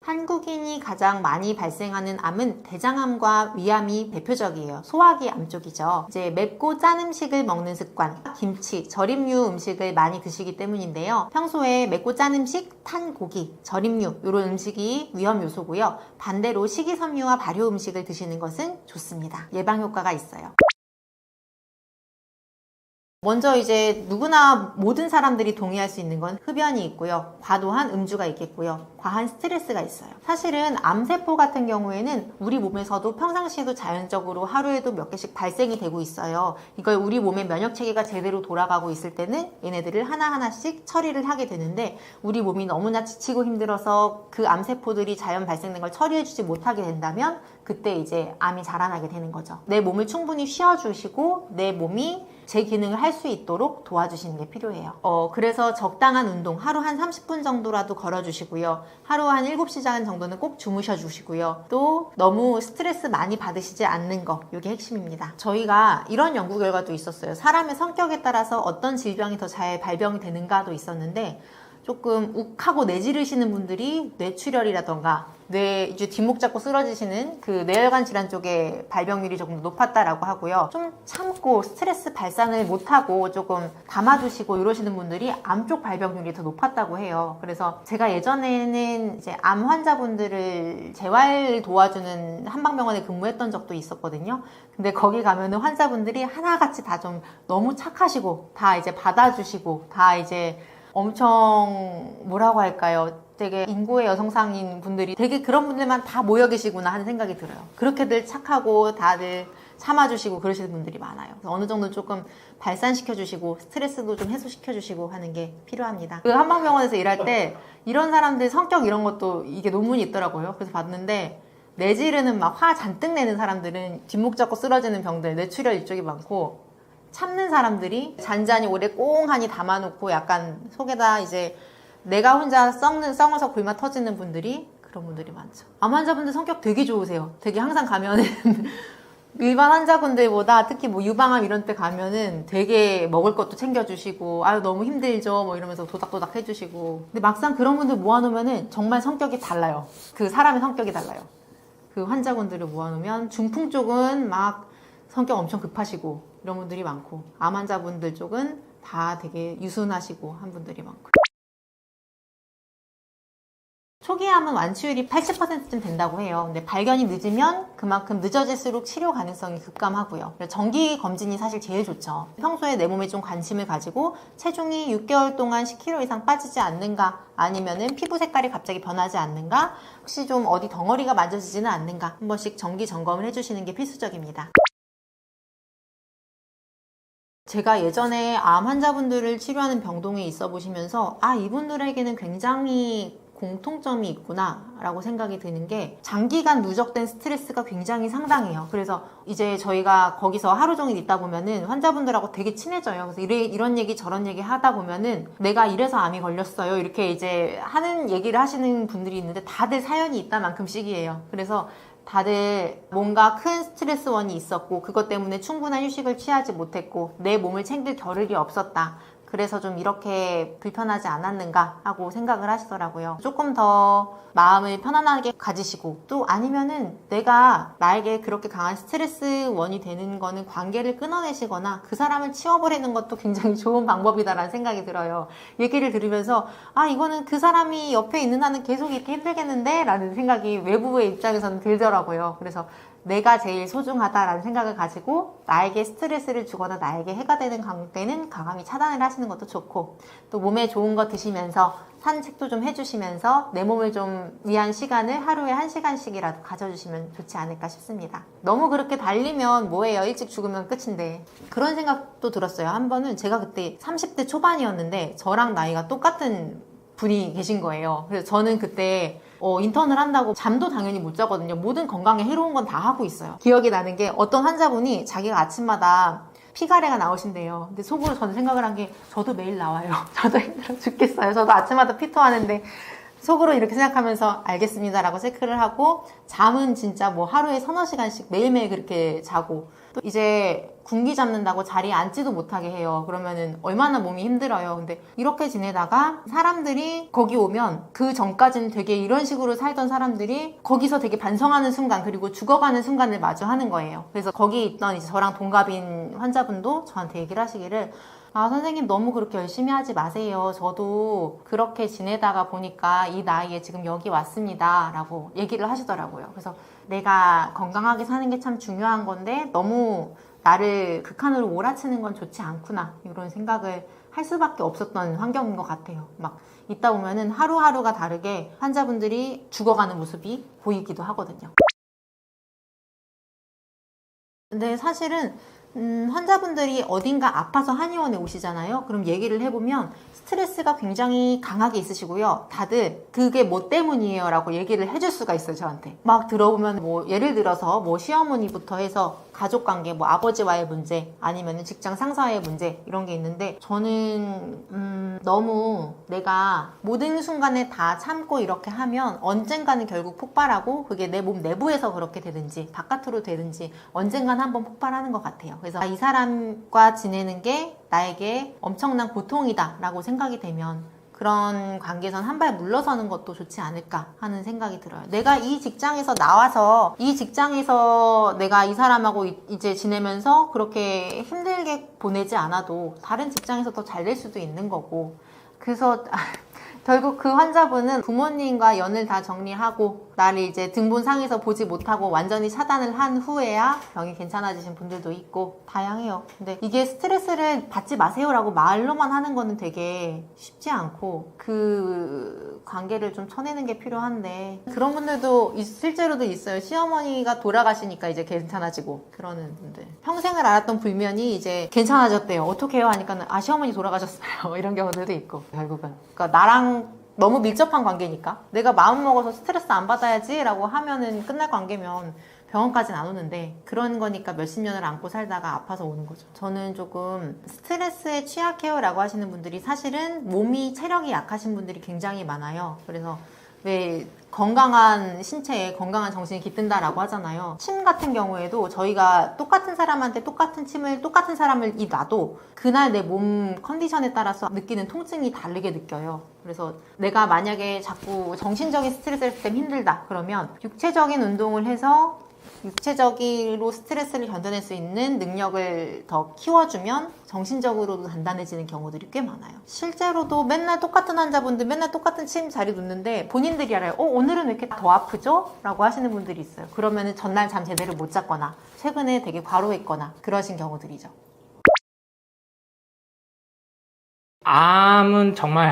한국인이 가장 많이 발생하는 암은 대장암과 위암이 대표적이에요. 소화기 암 쪽이죠. 이제 맵고 짠 음식을 먹는 습관, 김치, 절임류 음식을 많이 드시기 때문인데요. 평소에 맵고 짠 음식, 탄 고기, 절임류 이런 음식이 위험 요소고요. 반대로 식이섬유와 발효 음식을 드시는 것은 좋습니다. 예방 효과가 있어요. 먼저 이제 누구나 모든 사람들이 동의할 수 있는 건 흡연이 있고요. 과도한 음주가 있겠고요. 과한 스트레스가 있어요. 사실은 암세포 같은 경우에는 우리 몸에서도 평상시에도 자연적으로 하루에도 몇 개씩 발생이 되고 있어요. 이걸 우리 몸의 면역체계가 제대로 돌아가고 있을 때는 얘네들을 하나하나씩 처리를 하게 되는데 우리 몸이 너무나 지치고 힘들어서 그 암세포들이 자연 발생된 걸 처리해주지 못하게 된다면 그때 이제 암이 자라나게 되는 거죠. 내 몸을 충분히 쉬어주시고 내 몸이 제 기능을 할 수 있도록 도와주시는 게 필요해요. 그래서 적당한 운동 하루 한 30분 정도라도 걸어주시고요. 하루 한 7시간 정도는 꼭 주무셔 주시고요. 또 너무 스트레스 많이 받으시지 않는 거 이게 핵심입니다. 저희가 이런 연구 결과도 있었어요. 사람의 성격에 따라서 어떤 질병이 더 잘 발병이 되는가도 있었는데 조금 욱하고 내지르시는 분들이 뇌출혈이라던가 이제 뒷목 잡고 쓰러지시는 그 뇌혈관 질환 쪽에 발병률이 조금 높았다라고 하고요. 좀 참고 스트레스 발산을 못하고 조금 담아두시고 이러시는 분들이 암 쪽 발병률이 더 높았다고 해요. 그래서 제가 예전에는 이제 암 환자분들을 재활 도와주는 한방병원에 근무했던 적도 있었거든요. 근데 거기 가면은 환자분들이 하나같이 다 좀 너무 착하시고 다 이제 받아주시고 다 이제 엄청 뭐라고 할까요? 되게 인고의 여성상인 분들이 되게 그런 분들만 다 모여 계시구나 하는 생각이 들어요. 그렇게들 착하고 다들 참아주시고 그러시는 분들이 많아요. 그래서 어느 정도 조금 발산시켜주시고 스트레스도 좀 해소시켜주시고 하는 게 필요합니다. 그 한방병원에서 일할 때 이런 사람들 성격 이런 것도 이게 논문이 있더라고요. 그래서 봤는데 내지르는 막 화 잔뜩 내는 사람들은 뒷목 잡고 쓰러지는 병들, 뇌출혈 이쪽이 많고 참는 사람들이 잔잔히 오래 꽁하니 담아놓고 약간 속에다 이제 내가 혼자 썩어서 골마 터지는 분들이 그런 분들이 많죠. 암 환자분들 성격 되게 좋으세요. 되게 항상 가면은 일반 환자분들보다 특히 뭐 유방암 이런 때 가면은 되게 먹을 것도 챙겨주시고 아유 너무 힘들죠 뭐 이러면서 도닥도닥 해주시고 근데 막상 그런 분들 모아놓으면은 정말 성격이 달라요. 그 사람의 성격이 달라요. 그 환자분들을 모아놓으면 중풍 쪽은 막 성격 엄청 급하시고 이런 분들이 많고 암 환자분들 쪽은 다 되게 유순하시고 한 분들이 많고 초기암은 완치율이 80%쯤 된다고 해요. 근데 발견이 늦으면 그만큼 늦어질수록 치료 가능성이 급감하고요. 정기 검진이 사실 제일 좋죠. 평소에 내 몸에 좀 관심을 가지고 체중이 6개월 동안 10kg 이상 빠지지 않는가, 아니면은 피부 색깔이 갑자기 변하지 않는가, 혹시 좀 어디 덩어리가 만져지지는 않는가, 한 번씩 정기 점검을 해주시는 게 필수적입니다. 제가 예전에 암 환자분들을 치료하는 병동에 있어 보시면서 이분들에게는 굉장히 공통점이 있구나 라고 생각이 드는 게, 장기간 누적된 스트레스가 굉장히 상당해요. 그래서 이제 저희가 거기서 하루 종일 있다 보면은 환자분들하고 되게 친해져요. 그래서 이런 얘기 저런 얘기 하다 보면은 내가 이래서 암이 걸렸어요 이렇게 이제 하는 얘기를 하시는 분들이 있는데, 다들 사연이 있다만큼씩이에요. 그래서 다들 뭔가 큰 스트레스원이 있었고, 그것 때문에 충분한 휴식을 취하지 못했고, 내 몸을 챙길 겨를이 없었다, 그래서 좀 이렇게 불편하지 않았는가 하고 생각을 하시더라고요. 조금 더 마음을 편안하게 가지시고, 또 아니면은 내가 나에게 그렇게 강한 스트레스원이 되는 거는 관계를 끊어내시거나 그 사람을 치워버리는 것도 굉장히 좋은 방법이다라는 생각이 들어요. 얘기를 들으면서 이거는 그 사람이 옆에 있는 한은 계속 이렇게 힘들겠는데? 라는 생각이 외부의 입장에서는 들더라고요. 그래서 내가 제일 소중하다라는 생각을 가지고 나에게 스트레스를 주거나 나에게 해가 되는 관계는 과감히 차단을 하시는 것도 좋고, 또 몸에 좋은 거 드시면서 산책도 좀 해주시면서 내 몸을 좀 위한 시간을 하루에 1시간씩이라도 가져주시면 좋지 않을까 싶습니다. 너무 그렇게 달리면 뭐해요? 일찍 죽으면 끝인데. 그런 생각도 들었어요. 한 번은 제가 그때 30대 초반이었는데 저랑 나이가 똑같은 분이 계신 거예요. 그래서 저는 그때 인턴을 한다고 잠도 당연히 못 자거든요. 모든 건강에 해로운 건 다 하고 있어요. 기억이 나는 게, 어떤 환자분이 자기가 아침마다 피가래가 나오신대요. 근데 속으로 저는 생각을 한 게, 저도 매일 나와요. 저도 힘들어 죽겠어요. 저도 아침마다 피토하는데, 속으로 이렇게 생각하면서 알겠습니다라고 체크를 하고, 잠은 진짜 뭐 하루에 서너 시간씩 매일매일 그렇게 자고, 또 이제 군기 잡는다고 자리에 앉지도 못하게 해요. 그러면은 얼마나 몸이 힘들어요. 근데 이렇게 지내다가 사람들이 거기 오면, 그 전까지는 되게 이런 식으로 살던 사람들이 거기서 되게 반성하는 순간, 그리고 죽어가는 순간을 마주하는 거예요. 그래서 거기 있던 이제 저랑 동갑인 환자분도 저한테 얘기를 하시기를, 선생님 너무 그렇게 열심히 하지 마세요. 저도 그렇게 지내다가 보니까 이 나이에 지금 여기 왔습니다 라고 얘기를 하시더라고요. 그래서 내가 건강하게 사는 게 참 중요한 건데 너무 나를 극한으로 몰아치는 건 좋지 않구나, 이런 생각을 할 수밖에 없었던 환경인 것 같아요. 막 있다 보면은 하루하루가 다르게 환자분들이 죽어가는 모습이 보이기도 하거든요. 근데 사실은 환자분들이 어딘가 아파서 한의원에 오시잖아요. 그럼 얘기를 해보면 스트레스가 굉장히 강하게 있으시고요. 다들 그게 뭐 때문이에요 라고 얘기를 해줄 수가 있어요. 저한테 막 들어보면, 뭐 예를 들어서 뭐 시어머니부터 해서 가족관계, 뭐 아버지와의 문제, 아니면 직장 상사와의 문제, 이런 게 있는데, 저는 너무 내가 모든 순간에 다 참고 이렇게 하면 언젠가는 결국 폭발하고, 그게 내 몸 내부에서 그렇게 되든지 바깥으로 되든지 언젠가는 한번 폭발하는 것 같아요. 그래서 이 사람과 지내는 게 나에게 엄청난 고통이다 라고 생각이 되면, 그런 관계에선 한 발 물러서는 것도 좋지 않을까 하는 생각이 들어요. 내가 이 직장에서 나와서 이 직장에서 내가 이 사람하고 이제 지내면서 그렇게 힘들게 보내지 않아도 다른 직장에서 더 잘 될 수도 있는 거고, 그래서 결국 그 환자분은 부모님과 연을 다 정리하고 나를 이제 등본상에서 보지 못하고 완전히 차단을 한 후에야 병이 괜찮아지신 분들도 있고 다양해요. 근데 이게 스트레스를 받지 마세요라고 말로만 하는 거는 되게 쉽지 않고, 그 관계를 좀 쳐내는 게 필요한데, 그런 분들도 실제로도 있어요. 시어머니가 돌아가시니까 이제 괜찮아지고 그러는 분들, 평생을 앓았던 불면이 이제 괜찮아졌대요. 어떻게 해요? 하니까는 시어머니 돌아가셨어요. 이런 경우들도 있고, 결국은 그러니까 나랑 너무 밀접한 관계니까 내가 마음 먹어서 스트레스 안 받아야지 라고 하면은 끝날 관계면 병원까지는 안 오는데, 그런 거니까 몇십 년을 안고 살다가 아파서 오는 거죠. 저는 조금 스트레스에 취약해요 라고 하시는 분들이 사실은 몸이 체력이 약하신 분들이 굉장히 많아요. 그래서 왜 건강한 신체에 건강한 정신이 깃든다라고 하잖아요. 침 같은 경우에도 저희가 똑같은 사람한테 똑같은 침을 똑같은 사람을 놔도 그날 내 몸 컨디션에 따라서 느끼는 통증이 다르게 느껴요. 그래서 내가 만약에 자꾸 정신적인 스트레스를 때문에 힘들다 그러면 육체적인 운동을 해서 육체적으로 스트레스를 견뎌낼 수 있는 능력을 더 키워주면 정신적으로도 단단해지는 경우들이 꽤 많아요. 실제로도 맨날 똑같은 환자분들 맨날 똑같은 침 자리 눕는데 본인들이 알아요. 오늘은 왜 이렇게 더 아프죠? 라고 하시는 분들이 있어요. 그러면은 전날 잠 제대로 못 잤거나 최근에 되게 과로했거나 그러신 경우들이죠. 암은 정말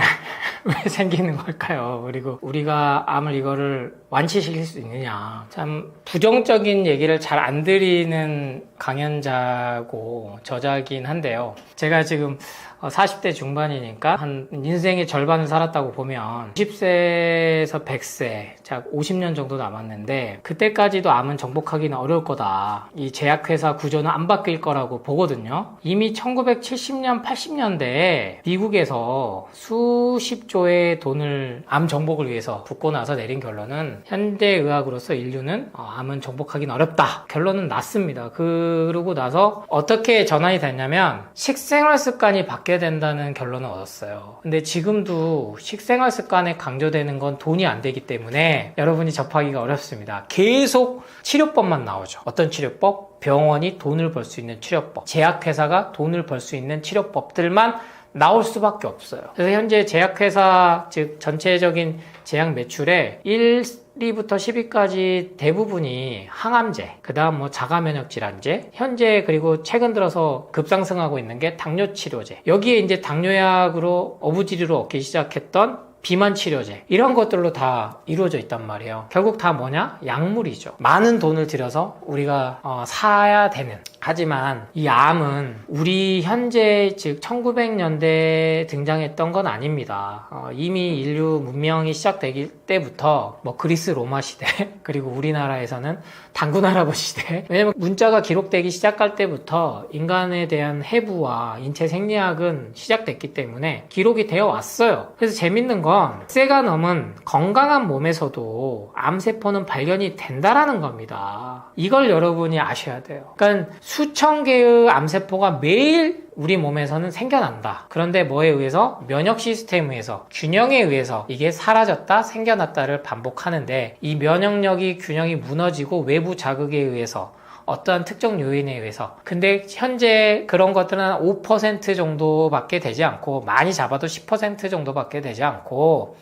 왜 생기는 걸까요? 그리고 우리가 암을 이거를 완치시킬 수 있느냐. 참 부정적인 얘기를 잘 안 드리는 강연자고 저자긴 한데요. 제가 지금 40대 중반이니까 한 인생의 절반을 살았다고 보면 10세에서 100세, 자 50년 정도 남았는데 그때까지도 암은 정복하기는 어려울 거다. 이 제약회사 구조는 안 바뀔 거라고 보거든요. 이미 1970년, 80년대에 미국에서 수십조의 돈을 암 정복을 위해서 붓고 나서 내린 결론은 현대의학으로서 인류는 암은 정복하기는 어렵다. 결론은 났습니다. 그러고 나서 어떻게 전환이 됐냐면 식생활 습관이 바뀌어야 된다는 결론을 얻었어요. 근데 지금도 식생활 습관에 강조되는 건 돈이 안 되기 때문에 여러분이 접하기가 어렵습니다. 계속 치료법만 나오죠. 어떤 치료법? 병원이 돈을 벌 수 있는 치료법. 제약회사가 돈을 벌 수 있는 치료법들만 나올 수밖에 없어요. 그래서 현재 제약회사, 즉 전체적인 제약 매출의 1위부터 10위까지 대부분이 항암제, 그 다음 뭐 자가면역질환제, 현재 그리고 최근 들어서 급상승하고 있는 게 당뇨치료제. 여기에 이제 당뇨약으로 어부지리로 얻기 시작했던 비만 치료제, 이런 것들로 다 이루어져 있단 말이에요. 결국 다 뭐냐? 약물이죠. 많은 돈을 들여서 우리가 사야 되는. 하지만 이 암은 우리 현재 즉 1900년대에 등장했던 건 아닙니다. 이미 인류 문명이 시작되기 때부터 뭐 그리스 로마 시대 그리고 우리나라에서는 단군 할아버지 시대, 왜냐면 문자가 기록되기 시작할 때부터 인간에 대한 해부와 인체 생리학은 시작됐기 때문에 기록이 되어 왔어요. 그래서 재밌는 건 세가 넘은 건강한 몸에서도 암세포는 발견이 된다라는 겁니다. 이걸 여러분이 아셔야 돼요. 그러니까 수천 개의 암세포가 매일 우리 몸에서는 생겨난다. 그런데 뭐에 의해서? 면역 시스템에 의해서, 균형에 의해서 이게 사라졌다, 생겨났다를 반복하는데 이 면역력이 균형이 무너지고 외부 자극에 의해서 어떠한 특정 요인에 의해서, 근데 현재 그런 것들은 한 5% 정도밖에 되지 않고, 많이 잡아도 10% 정도밖에 되지 않고,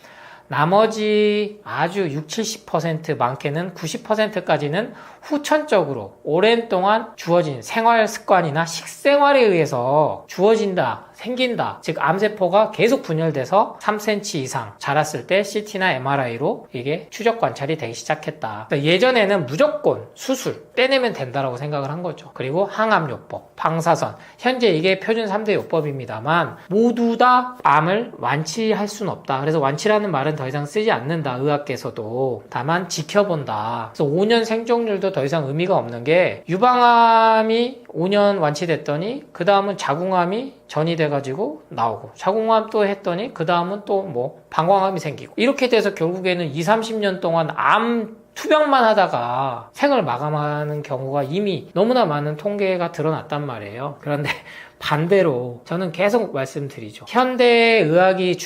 나머지 아주 60, 70% 많게는 90%까지는 후천적으로 오랜 동안 주어진 생활 습관이나 식생활에 의해서 주어진다, 생긴다. 즉 암세포가 계속 분열돼서 3cm 이상 자랐을 때 CT나 MRI로 이게 추적 관찰이 되기 시작했다. 그러니까 예전에는 무조건 수술, 떼내면 된다라고 생각을 한 거죠. 그리고 항암요법, 방사선, 현재 이게 표준 3대 요법입니다만 모두 다 암을 완치할 수는 없다. 그래서 완치라는 말은 더 이상 쓰지 않는다, 의학계에서도. 다만 지켜본다. 그래서 5년 생존율도 더 이상 의미가 없는 게, 유방암이 5년 완치됐더니 그 다음은 자궁암이 전이 돼가지고 나오고, 자궁암 또 했더니 그 다음은 또 뭐 방광암이 생기고, 이렇게 돼서 결국에는 20, 30년 동안 암 투병만 하다가 생을 마감하는 경우가 이미 너무나 많은 통계가 드러났단 말이에요. 그런데 반대로 저는 계속 말씀드리죠. 현대의학이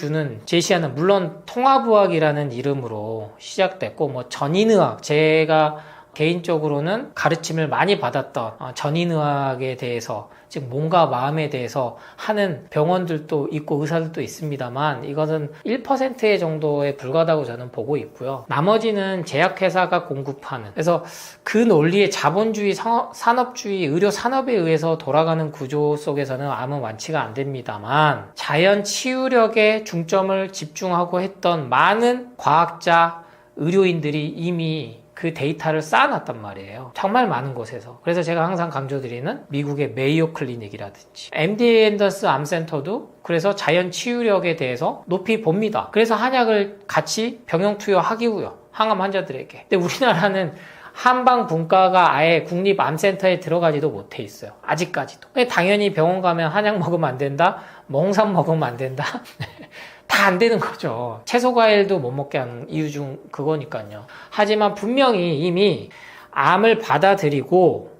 제시하는, 물론 통합의학이라는 이름으로 시작됐고, 뭐 전인의학, 제가 개인적으로는 가르침을 많이 받았던 전인의학에 대해서, 즉 몸과 마음에 대해서 하는 병원들도 있고 의사들도 있습니다만 이것은 1% 정도에 불과하다고 저는 보고 있고요. 나머지는 제약회사가 공급하는, 그래서 그 논리의 자본주의, 산업주의, 의료 산업에 의해서 돌아가는 구조 속에서는 암은 완치가 안 됩니다만, 자연 치유력에 중점을 집중하고 했던 많은 과학자, 의료인들이 이미 그 데이터를 쌓아놨단 말이에요. 정말 많은 곳에서. 그래서 제가 항상 강조드리는 미국의 메이오 클리닉이라든지 MD 앤더스 암센터도 그래서 자연 치유력에 대해서 높이 봅니다. 그래서 한약을 같이 병용 투여하기고요, 항암 환자들에게. 근데 우리나라는 한방 분과가 아예 국립암센터에 들어가지도 못해 있어요. 아직까지도. 당연히 병원 가면 한약 먹으면 안 된다, 몽산 먹으면 안 된다. 다 안 되는 거죠. 채소 과일도 못 먹게 하는 이유 중 그거니까요. 하지만 분명히 이미 암을 받아들이고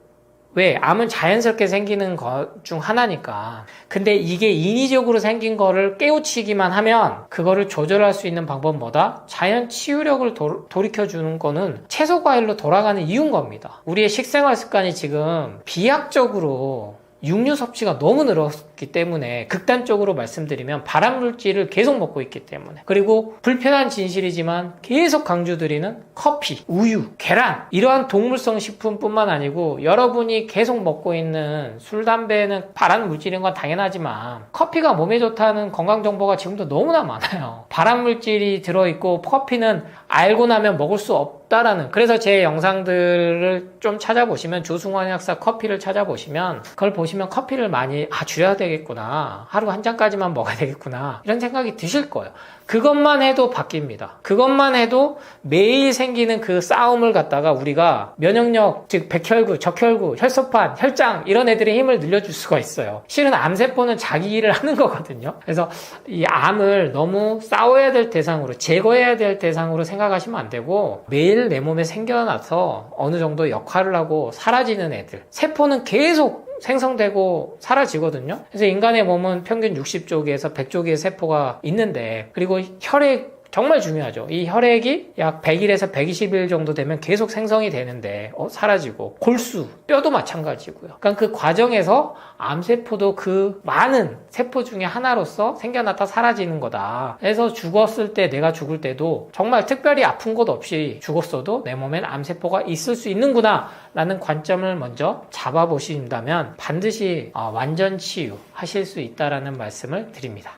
왜? 암은 자연스럽게 생기는 것 중 하나니까. 근데 이게 인위적으로 생긴 거를 깨우치기만 하면 그거를 조절할 수 있는 방법은 뭐다? 자연 치유력을 돌이켜주는 거는 채소 과일로 돌아가는 이유인 겁니다. 우리의 식생활 습관이 지금 비약적으로 육류 섭취가 너무 늘었기 때문에, 극단적으로 말씀드리면 발암물질을 계속 먹고 있기 때문에, 그리고 불편한 진실이지만 계속 강조드리는 커피, 우유, 계란, 이러한 동물성 식품뿐만 아니고 여러분이 계속 먹고 있는 술, 담배는 발암물질인 건 당연하지만 커피가 몸에 좋다는 건강 정보가 지금도 너무나 많아요. 발암물질이 들어있고 커피는 알고 나면 먹을 수 없다라는, 그래서 제 영상들을 좀 찾아보시면, 조승환 약사 커피를 찾아보시면 그걸 보시면 커피를 많이 줄여야 되겠구나, 하루 한 잔까지만 먹어야 되겠구나, 이런 생각이 드실 거예요. 그것만 해도 바뀝니다. 그것만 해도 매일 생기는 그 싸움을 갖다가 우리가 면역력, 즉 백혈구, 적혈구, 혈소판, 혈장, 이런 애들의 힘을 늘려줄 수가 있어요. 실은 암세포는 자기 일을 하는 거거든요. 그래서 이 암을 너무 싸워야 될 대상으로, 제거해야 될 대상으로 생각하시면 안 되고, 매일 내 몸에 생겨나서 어느 정도 역할을 하고 사라지는 애들, 세포는 계속 생성되고 사라지거든요. 그래서 인간의 몸은 평균 60조기에서 100조기의 세포가 있는데, 그리고 혈액 정말 중요하죠. 이 혈액이 약 100일에서 120일 정도 되면 계속 생성이 되는데 사라지고, 골수, 뼈도 마찬가지고요. 그러니까 그 과정에서 암세포도 그 많은 세포 중에 하나로서 생겨났다 사라지는 거다. 그래서 죽었을 때, 내가 죽을 때도 정말 특별히 아픈 것 없이 죽었어도 내 몸엔 암세포가 있을 수 있는구나 라는 관점을 먼저 잡아보신다면 반드시 완전 치유하실 수 있다라는 말씀을 드립니다.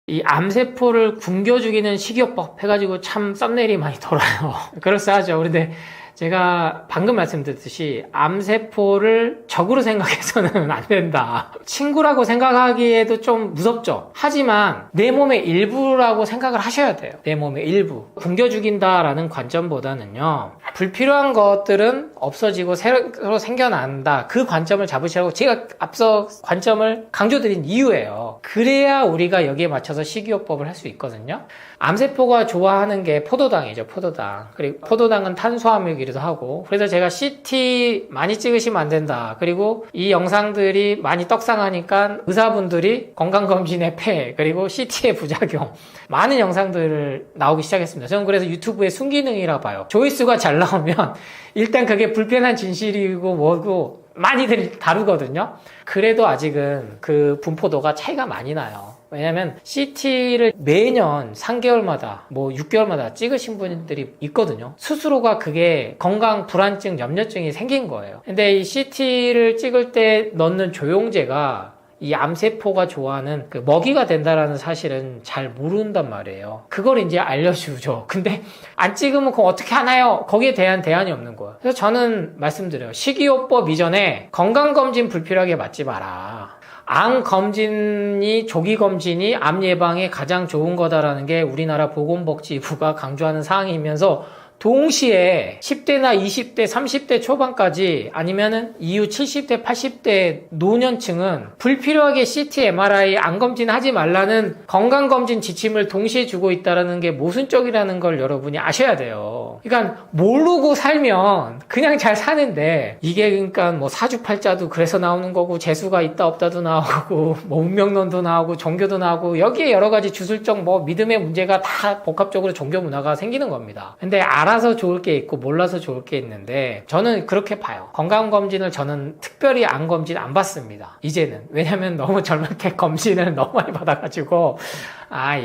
이 암세포를 굶겨 죽이는 식이요법 해가지고 참 썸네일이 많이 돌아요. 그럴싸하죠. 그런데 제가 방금 말씀드렸듯이 암세포를 적으로 생각해서는 안 된다. 친구라고 생각하기에도 좀 무섭죠. 하지만 내 몸의 일부라고 생각을 하셔야 돼요. 내 몸의 일부. 굶겨 죽인다라는 관점보다는요, 불필요한 것들은 없어지고 새로 생겨난다, 그 관점을 잡으시라고 제가 앞서 관점을 강조드린 이유예요. 그래야 우리가 여기에 맞춰서 식이요법을 할 수 있거든요. 암세포가 좋아하는 게 포도당이죠. 포도당. 그리고 포도당은 탄수화물이기도 하고, 그래서 제가 CT 많이 찍으시면 안 된다, 그리고 이 영상들이 많이 떡상하니까 의사분들이 건강검진의 폐, 그리고 CT의 부작용, 많은 영상들을 나오기 시작했습니다. 저는 그래서 유튜브의 순기능이라 봐요. 조회수가 잘 나오면 일단 그게 불편한 진실이고 뭐고 많이들 다루거든요. 그래도 아직은 그 분포도가 차이가 많이 나요. 왜냐면 CT를 매년 3개월마다 뭐 6개월마다 찍으신 분들이 있거든요. 스스로가 그게 건강 불안증, 염려증이 생긴 거예요. 근데 이 CT를 찍을 때 넣는 조영제가 이 암세포가 좋아하는 그 먹이가 된다라는 사실은 잘 모른단 말이에요. 그걸 이제 알려주죠. 근데 안 찍으면 그거 어떻게 하나요? 거기에 대한 대안이 없는 거예요. 그래서 저는 말씀드려요. 식이요법 이전에 건강검진 불필요하게 맞지 마라. 암 검진이, 조기 검진이 암 예방에 가장 좋은 거다라는 게 우리나라 보건복지부가 강조하는 사항이면서, 동시에 10대나 20대, 30대 초반까지 아니면은 이후 70대, 80대 노년층은 불필요하게 CT, MRI, 암 검진 하지 말라는 건강검진 지침을 동시에 주고 있다는 게 모순적이라는 걸 여러분이 아셔야 돼요. 그러니까 모르고 살면 그냥 잘 사는데, 이게 그러니까 뭐 사주팔자도 그래서 나오는 거고, 재수가 있다 없다도 나오고, 뭐 운명론도 나오고, 종교도 나오고, 여기에 여러 가지 주술적 뭐 믿음의 문제가 다 복합적으로 종교 문화가 생기는 겁니다. 근데 알아서 좋을 게 있고 몰라서 좋을 게 있는데, 저는 그렇게 봐요. 건강검진을 저는 특별히 암 검진 안 받습니다, 이제는. 왜냐면 너무 젊을 때 검진을 너무 많이 받아가지고,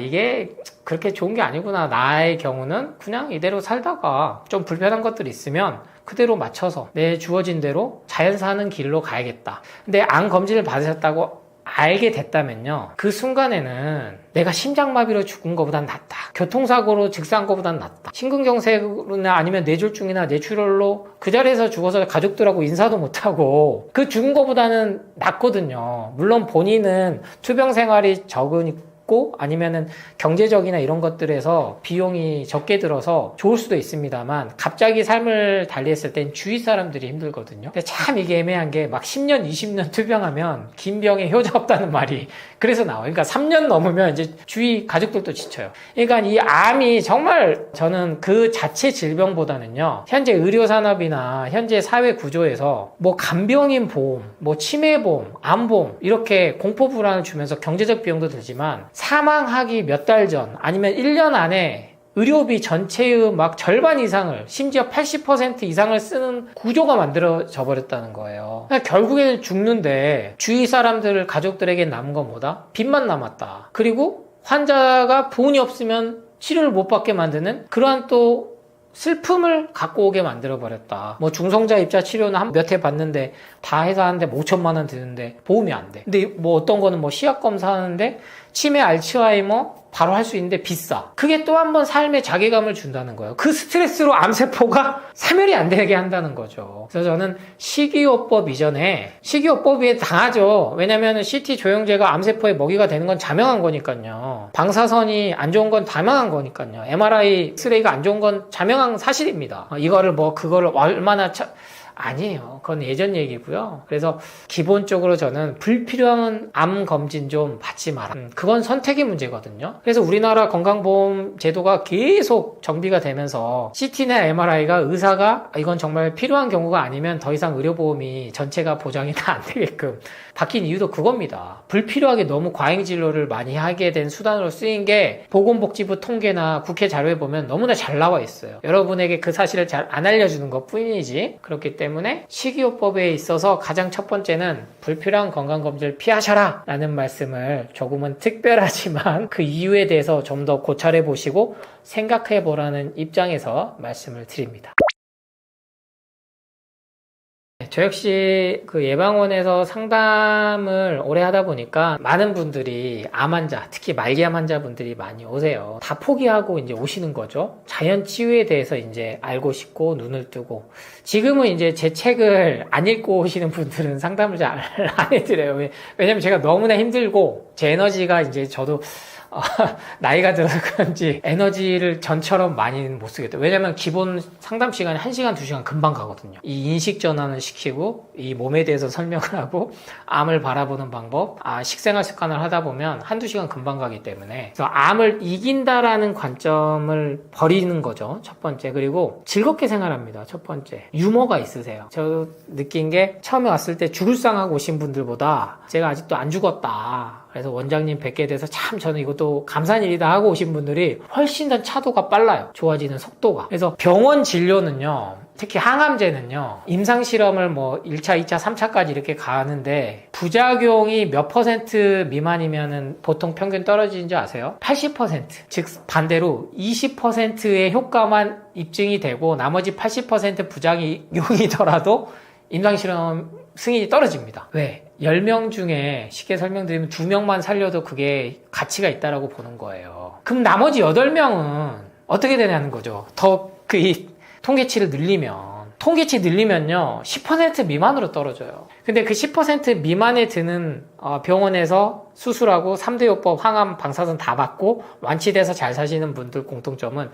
이게 그렇게 좋은 게 아니구나. 나의 경우는 그냥 이대로 살다가 좀 불편한 것들이 있으면 그대로 맞춰서 내 주어진 대로 자연 사는 길로 가야겠다. 근데 암 검진을 받으셨다고 알게 됐다면요, 그 순간에는 내가 심장마비로 죽은 것보단 낫다, 교통사고로 즉사한 것보단 낫다, 심근경색이나 아니면 뇌졸중이나 뇌출혈로 그 자리에서 죽어서 가족들하고 인사도 못하고 그 죽은 것보다는 낫거든요. 물론 본인은 투병 생활이 적으니까 있고 아니면은 경제적이나 이런 것들에서 비용이 적게 들어서 좋을 수도 있습니다만 갑자기 삶을 달리했을 땐 주위 사람들이 힘들거든요. 근데 참 이게 애매한 게 막 10년, 20년 투병하면 긴 병에 효자 없다는 말이 그래서 나와요. 그러니까 3년 넘으면 이제 주위 가족들도 지쳐요. 그러니까 이 암이 정말 저는 그 자체 질병보다는요, 현재 의료산업이나 현재 사회 구조에서 뭐 간병인 보험, 뭐 치매보험, 암보험 이렇게 공포불안을 주면서 경제적 비용도 들지만 사망하기 몇 달 전 아니면 1년 안에 의료비 전체의 막 절반 이상을 심지어 80% 이상을 쓰는 구조가 만들어져 버렸다는 거예요. 그러니까 결국에는 죽는데 주위 사람들 가족들에게 남은 건 뭐다? 빚만 남았다. 그리고 환자가 돈이 없으면 치료를 못 받게 만드는 그러한 또 슬픔을 갖고 오게 만들어버렸다. 뭐 중성자 입자 치료는 한 몇 회 받는데 다 해서 하는데 뭐 5천만 원 드는데 보험이 안 돼. 근데 뭐 어떤 거는 뭐 시약 검사하는데 치매, 알츠하이머 바로 할 수 있는데 비싸. 그게 또 한 번 삶에 자괴감을 준다는 거예요. 그 스트레스로 암세포가 사멸이 안 되게 한다는 거죠. 그래서 저는 식이요법 이전에 식이요법에 당하죠. 왜냐면 CT 조영제가 암세포의 먹이가 되는 건 자명한 거니까요. 방사선이 안 좋은 건 자명한 거니까요. MRI 엑스레이가 안 좋은 건 자명한 사실입니다. 이거를 뭐 그거를 얼마나 아니에요. 그건 예전 얘기고요. 그래서 기본적으로 저는 불필요한 암 검진 좀 받지 마라. 그건 선택의 문제거든요. 그래서 우리나라 건강보험 제도가 계속 정비가 되면서 CT나 MRI가 의사가 이건 정말 필요한 경우가 아니면 더 이상 의료보험이 전체가 보장이 다 안 되게끔 바뀐 이유도 그겁니다. 불필요하게 너무 과잉진료를 많이 하게 된 수단으로 쓰인 게 보건복지부 통계나 국회 자료에 보면 너무나 잘 나와 있어요. 여러분에게 그 사실을 잘 안 알려주는 것 뿐이지. 그렇기 때문에 식이요법에 있어서 가장 첫 번째는 불필요한 건강검진을 피하셔라 라는 말씀을 조금은 특별하지만 그 이유에 대해서 좀 더 고찰해 보시고 생각해 보라는 입장에서 말씀을 드립니다. 저 역시 그 예방원에서 상담을 오래 하다 보니까 많은 분들이 암 환자, 특히 말기암 환자분들이 많이 오세요. 다 포기하고 이제 오시는 거죠. 자연 치유에 대해서 이제 알고 싶고 눈을 뜨고. 지금은 이제 제 책을 안 읽고 오시는 분들은 상담을 잘 안 해드려요. 왜냐면 제가 너무나 힘들고 제 에너지가 이제 저도 나이가 들어서 그런지 에너지를 전처럼 많이는 못 쓰겠다. 왜냐면 기본 상담 시간이 1시간, 2시간 금방 가거든요. 이 인식 전환을 시키고 이 몸에 대해서 설명을 하고 암을 바라보는 방법, 식생활 습관을 하다 보면 1-2시간 금방 가기 때문에 그래서 암을 이긴다라는 관점을 버리는 거죠. 첫 번째. 그리고 즐겁게 생활합니다. 첫 번째. 유머가 있으세요. 저 느낀 게 처음에 왔을 때 죽을 상하고 오신 분들보다 제가 아직도 안 죽었다. 그래서 원장님 뵙게 돼서 참 저는 이것도 감사한 일이다 하고 오신 분들이 훨씬 더 차도가 빨라요. 좋아지는 속도가. 그래서 병원 진료는요, 특히 항암제는요, 임상실험을 뭐 1차, 2차, 3차까지 이렇게 가는데 부작용이 몇 % 미만이면은 보통 평균 떨어지는 줄 아세요? 80%. 즉 반대로 20%의 효과만 입증이 되고 나머지 80% 부작용이더라도 임상실험 승인이 떨어집니다. 왜? 10명 중에 쉽게 설명드리면 2명만 살려도 그게 가치가 있다라고 보는 거예요. 그럼 나머지 8명은 어떻게 되냐는 거죠. 더 이 통계치를 늘리면요 10% 미만으로 떨어져요. 근데 그 10% 미만에 드는 병원에서 수술하고 3대 요법, 항암, 방사선 다 받고 완치돼서 잘 사시는 분들 공통점은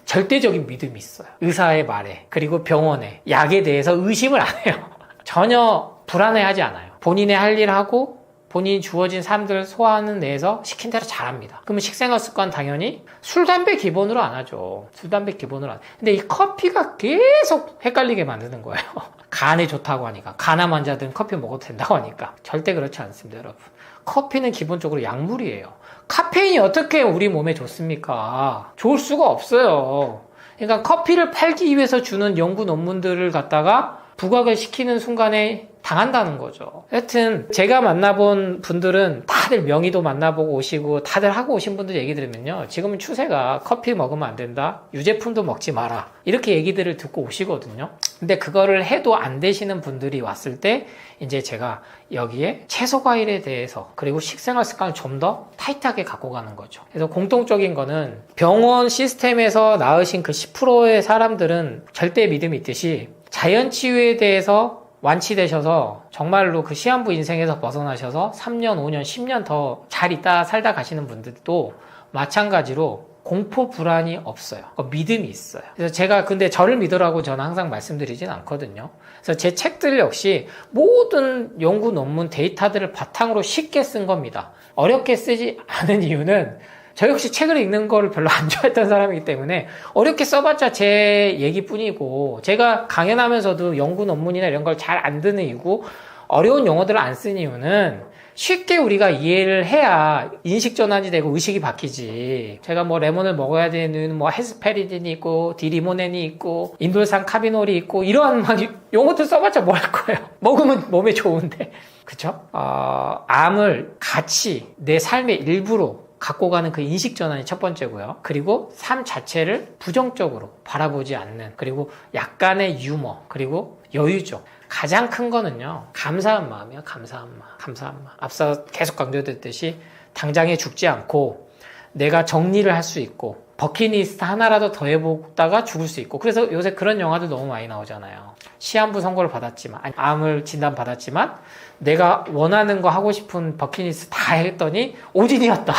절대적인 믿음이 있어요. 의사의 말에, 그리고 병원에, 약에 대해서 의심을 안 해요. 전혀 불안해하지 않아요. 본인의 할 일 하고 본인이 주어진 삶들을 소화하는 데에서 시킨 대로 잘합니다. 그러면 식생활 습관 당연히 술, 담배 기본으로 안 하죠. 술, 담배 기본으로 안 해요. 근데 이 커피가 계속 헷갈리게 만드는 거예요. 간에 좋다고 하니까. 간암 환자들은 커피 먹어도 된다고 하니까. 절대 그렇지 않습니다, 여러분. 커피는 기본적으로 약물이에요. 카페인이 어떻게 우리 몸에 좋습니까? 좋을 수가 없어요. 그러니까 커피를 팔기 위해서 주는 연구 논문들을 갖다가 부각을 시키는 순간에 당한다는 거죠. 하여튼 제가 만나본 분들은 다들 명의도 만나보고 오시고 다들 하고 오신 분들 얘기 들으면요, 지금은 추세가 커피 먹으면 안 된다, 유제품도 먹지 마라, 이렇게 얘기들을 듣고 오시거든요. 근데 그거를 해도 안 되시는 분들이 왔을 때 이제 제가 여기에 채소 과일에 대해서 그리고 식생활 습관을 좀 더 타이트하게 갖고 가는 거죠. 그래서 공통적인 거는 병원 시스템에서 나으신 그 10%의 사람들은 절대 믿음이 있듯이 자연치유에 대해서 완치되셔서 정말로 그 시한부 인생에서 벗어나셔서 3년, 5년, 10년 더 잘 있다 살다 가시는 분들도 마찬가지로 공포 불안이 없어요. 믿음이 있어요. 그래서 제가 근데 저를 믿으라고 저는 항상 말씀드리진 않거든요. 그래서 제 책들 역시 모든 연구 논문 데이터들을 바탕으로 쉽게 쓴 겁니다. 어렵게 쓰지 않은 이유는 저 역시 책을 읽는 거를 별로 안 좋아했던 사람이기 때문에 어렵게 써봤자 제 얘기뿐이고, 제가 강연하면서도 연구 논문이나 이런 걸 잘 안 듣는 이유고, 어려운 용어들을 안 쓴 이유는 쉽게 우리가 이해를 해야 인식 전환이 되고 의식이 바뀌지. 제가 뭐 레몬을 먹어야 되는 뭐 헤스페리딘이 있고 디리모넨이 있고 인돌산 카비놀이 있고 이런 막 용어들 써봤자 뭐 할 거예요. 먹으면 몸에 좋은데. 그쵸? 암을 같이 내 삶의 일부로 갖고 가는 그 인식 전환이 첫 번째고요. 그리고 삶 자체를 부정적으로 바라보지 않는, 그리고 약간의 유머, 그리고 여유죠. 가장 큰 거는요, 감사한 마음이에요. 감사한 마음. 앞서 계속 강조됐듯이 당장에 죽지 않고 내가 정리를 할 수 있고 버킷리스트 하나라도 더 해보다가 죽을 수 있고. 그래서 요새 그런 영화들 너무 많이 나오잖아요. 시한부 선고를 받았지만, 아니, 암을 진단받았지만 내가 원하는 거 하고 싶은 버킷리스트 다 했더니 오진이었다.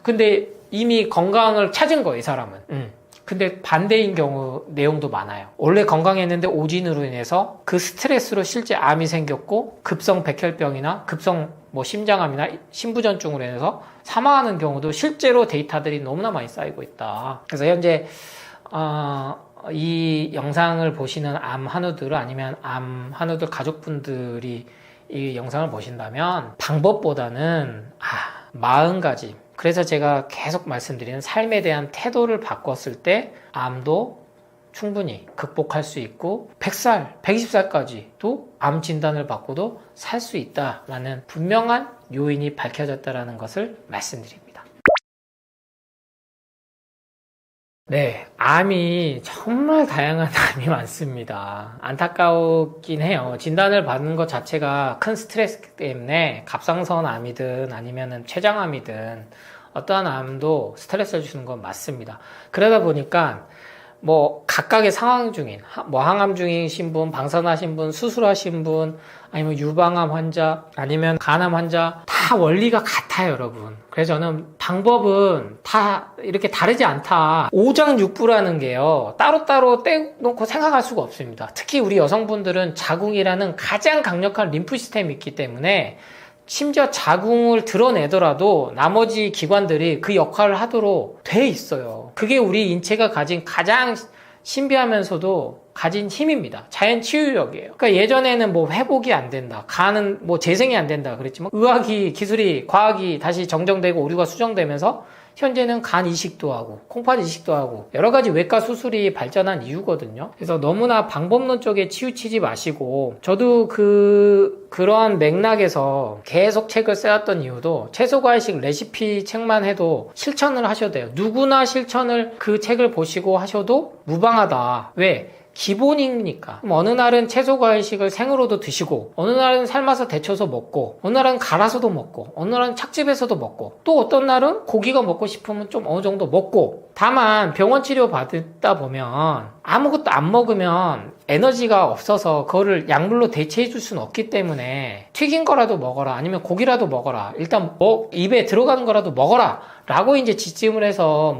근데 이미 건강을 찾은 거예요, 이 사람은. 근데 반대인 경우 내용도 많아요. 원래 건강했는데 오진으로 인해서 그 스트레스로 실제 암이 생겼고 급성 백혈병이나 급성 뭐 심장암이나 심부전증으로 인해서 사망하는 경우도 실제로 데이터들이 너무나 많이 쌓이고 있다. 그래서 현재 이 영상을 보시는 암 한우들, 아니면 암 한우들 가족분들이 이 영상을 보신다면 방법보다는 마음가짐, 그래서 제가 계속 말씀드리는 삶에 대한 태도를 바꿨을 때 암도 충분히 극복할 수 있고 100살, 120살까지도 암 진단을 받고도 살 수 있다라는 분명한 요인이 밝혀졌다는 것을 말씀드립니다. 네, 암이 정말 다양한 암이 많습니다. 안타까웠긴 해요. 진단을 받는 것 자체가 큰 스트레스 때문에 갑상선 암이든 아니면은 췌장암이든 어떠한 암도 스트레스를 주는 건 맞습니다. 그러다 보니까 뭐 각각의 상황 중인, 뭐 항암 중이신 분, 방사하신 분, 수술하신 분, 아니면 유방암 환자, 아니면 간암 환자, 다 원리가 같아요, 여러분. 그래서 저는 방법은 다 이렇게 다르지 않다. 오장육부라는 게요, 따로따로 떼놓고 생각할 수가 없습니다. 특히 우리 여성분들은 자궁이라는 가장 강력한 림프 시스템이 있기 때문에 심지어 자궁을 드러내더라도 나머지 기관들이 그 역할을 하도록 돼 있어요. 그게 우리 인체가 가진 가장 신비하면서도 가진 힘입니다. 자연 치유력이에요. 그러니까 예전에는 뭐 회복이 안 된다, 간은 뭐 재생이 안 된다 그랬지만 의학이, 기술이, 과학이 다시 정정되고 오류가 수정되면서 현재는 간 이식도 하고 콩팥 이식도 하고 여러 가지 외과 수술이 발전한 이유거든요. 그래서 너무나 방법론 쪽에 치우치지 마시고, 저도 그러한 맥락에서 계속 책을 써왔던 이유도 채소과일식 레시피 책만 해도 실천을 하셔도 돼요. 누구나 실천을 그 책을 보시고 하셔도 무방하다. 왜? 기본이니까. 어느 날은 채소과일식을 생으로도 드시고, 어느 날은 삶아서 데쳐서 먹고, 어느 날은 갈아서도 먹고, 어느 날은 착즙해서도 먹고, 또 어떤 날은 고기가 먹고 싶으면 좀 어느 정도 먹고. 다만 병원 치료 받다 보면 아무것도 안 먹으면 에너지가 없어서 그거를 약물로 대체해 줄 수는 없기 때문에 튀긴 거라도 먹어라, 아니면 고기라도 먹어라, 일단 입에 들어가는 거라도 먹어라 라고 이제 지침을 해서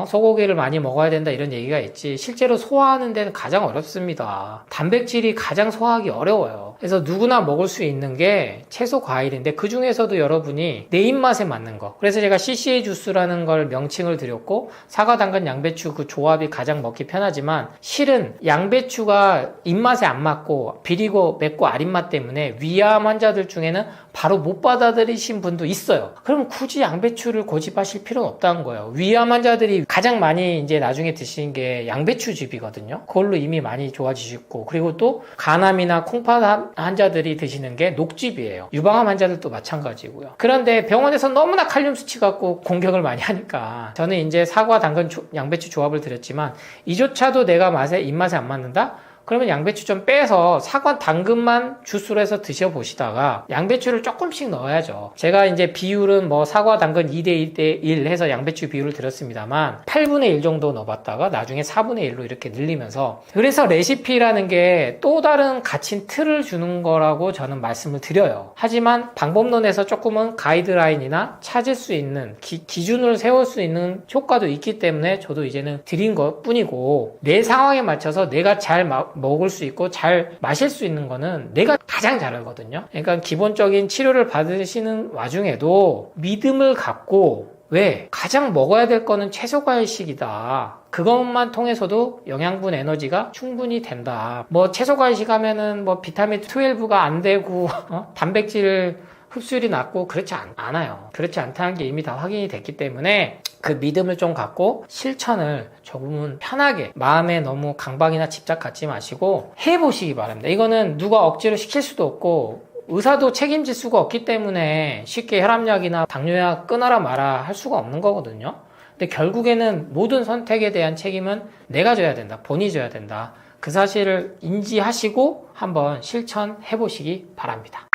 소고기를 많이 먹어야 된다 이런 얘기가 있지, 실제로 소화하는 데는 가장 어렵습니다. 단백질이 가장 소화하기 어려워요. 그래서 누구나 먹을 수 있는 게 채소 과일인데, 그 중에서도 여러분이 내 입맛에 맞는 거, 그래서 제가 CCA 주스라는 걸 명칭을 드렸고, 사과, 당근, 양배추 그 조합이 가장 먹기 편하지만, 실은 양배추가 입맛에 안 맞고 비리고 맵고 아린맛 때문에 위암 환자들 중에는 바로 못 받아들이신 분도 있어요. 그럼 굳이 양배추를 고집하실 필요는 없다는 거예요. 위암 환자들이 가장 많이 이제 나중에 드시는 게 양배추즙이거든요. 그걸로 이미 많이 좋아지셨고, 그리고 또 간암이나 콩팥 환자들이 드시는 게 녹즙이에요. 유방암 환자들도 마찬가지고요. 그런데 병원에서 너무나 칼륨 수치 갖고 공격을 많이 하니까 저는 이제 사과, 당근, 양배추 조합을 드렸지만, 이조차도 내가 입맛에 안 맞는다? 그러면 양배추 좀 빼서 사과, 당근만 주스로 해서 드셔보시다가 양배추를 조금씩 넣어야죠. 제가 이제 비율은 뭐 사과, 당근 2대1대1 해서 양배추 비율을 드렸습니다만 8분의 1 정도 넣어봤다가 나중에 4분의 1로 이렇게 늘리면서, 그래서 레시피라는 게 또 다른 갇힌 틀을 주는 거라고 저는 말씀을 드려요. 하지만 방법론에서 조금은 가이드라인이나 찾을 수 있는 기준을 세울 수 있는 효과도 있기 때문에 저도 이제는 드린 것 뿐이고, 내 상황에 맞춰서 내가 잘 먹을 수 있고 잘 마실 수 있는 거는 내가 가장 잘 알거든요. 그러니까 기본적인 치료를 받으시는 와중에도 믿음을 갖고, 왜? 가장 먹어야 될 거는 채소과일식이다. 그것만 통해서도 영양분 에너지가 충분히 된다. 뭐 채소과일식 하면은 뭐 비타민 12가 안 되고 단백질 흡수율이 낮고 그렇지 않아요. 그렇지 않다는 게 이미 다 확인이 됐기 때문에 그 믿음을 좀 갖고 실천을 조금은 편하게, 마음에 너무 강박이나 집착 갖지 마시고 해보시기 바랍니다. 이거는 누가 억지로 시킬 수도 없고 의사도 책임질 수가 없기 때문에 쉽게 혈압약이나 당뇨약 끊어라 마라 할 수가 없는 거거든요. 근데 결국에는 모든 선택에 대한 책임은 내가 져야 된다. 본인이 져야 된다. 그 사실을 인지하시고 한번 실천해 보시기 바랍니다.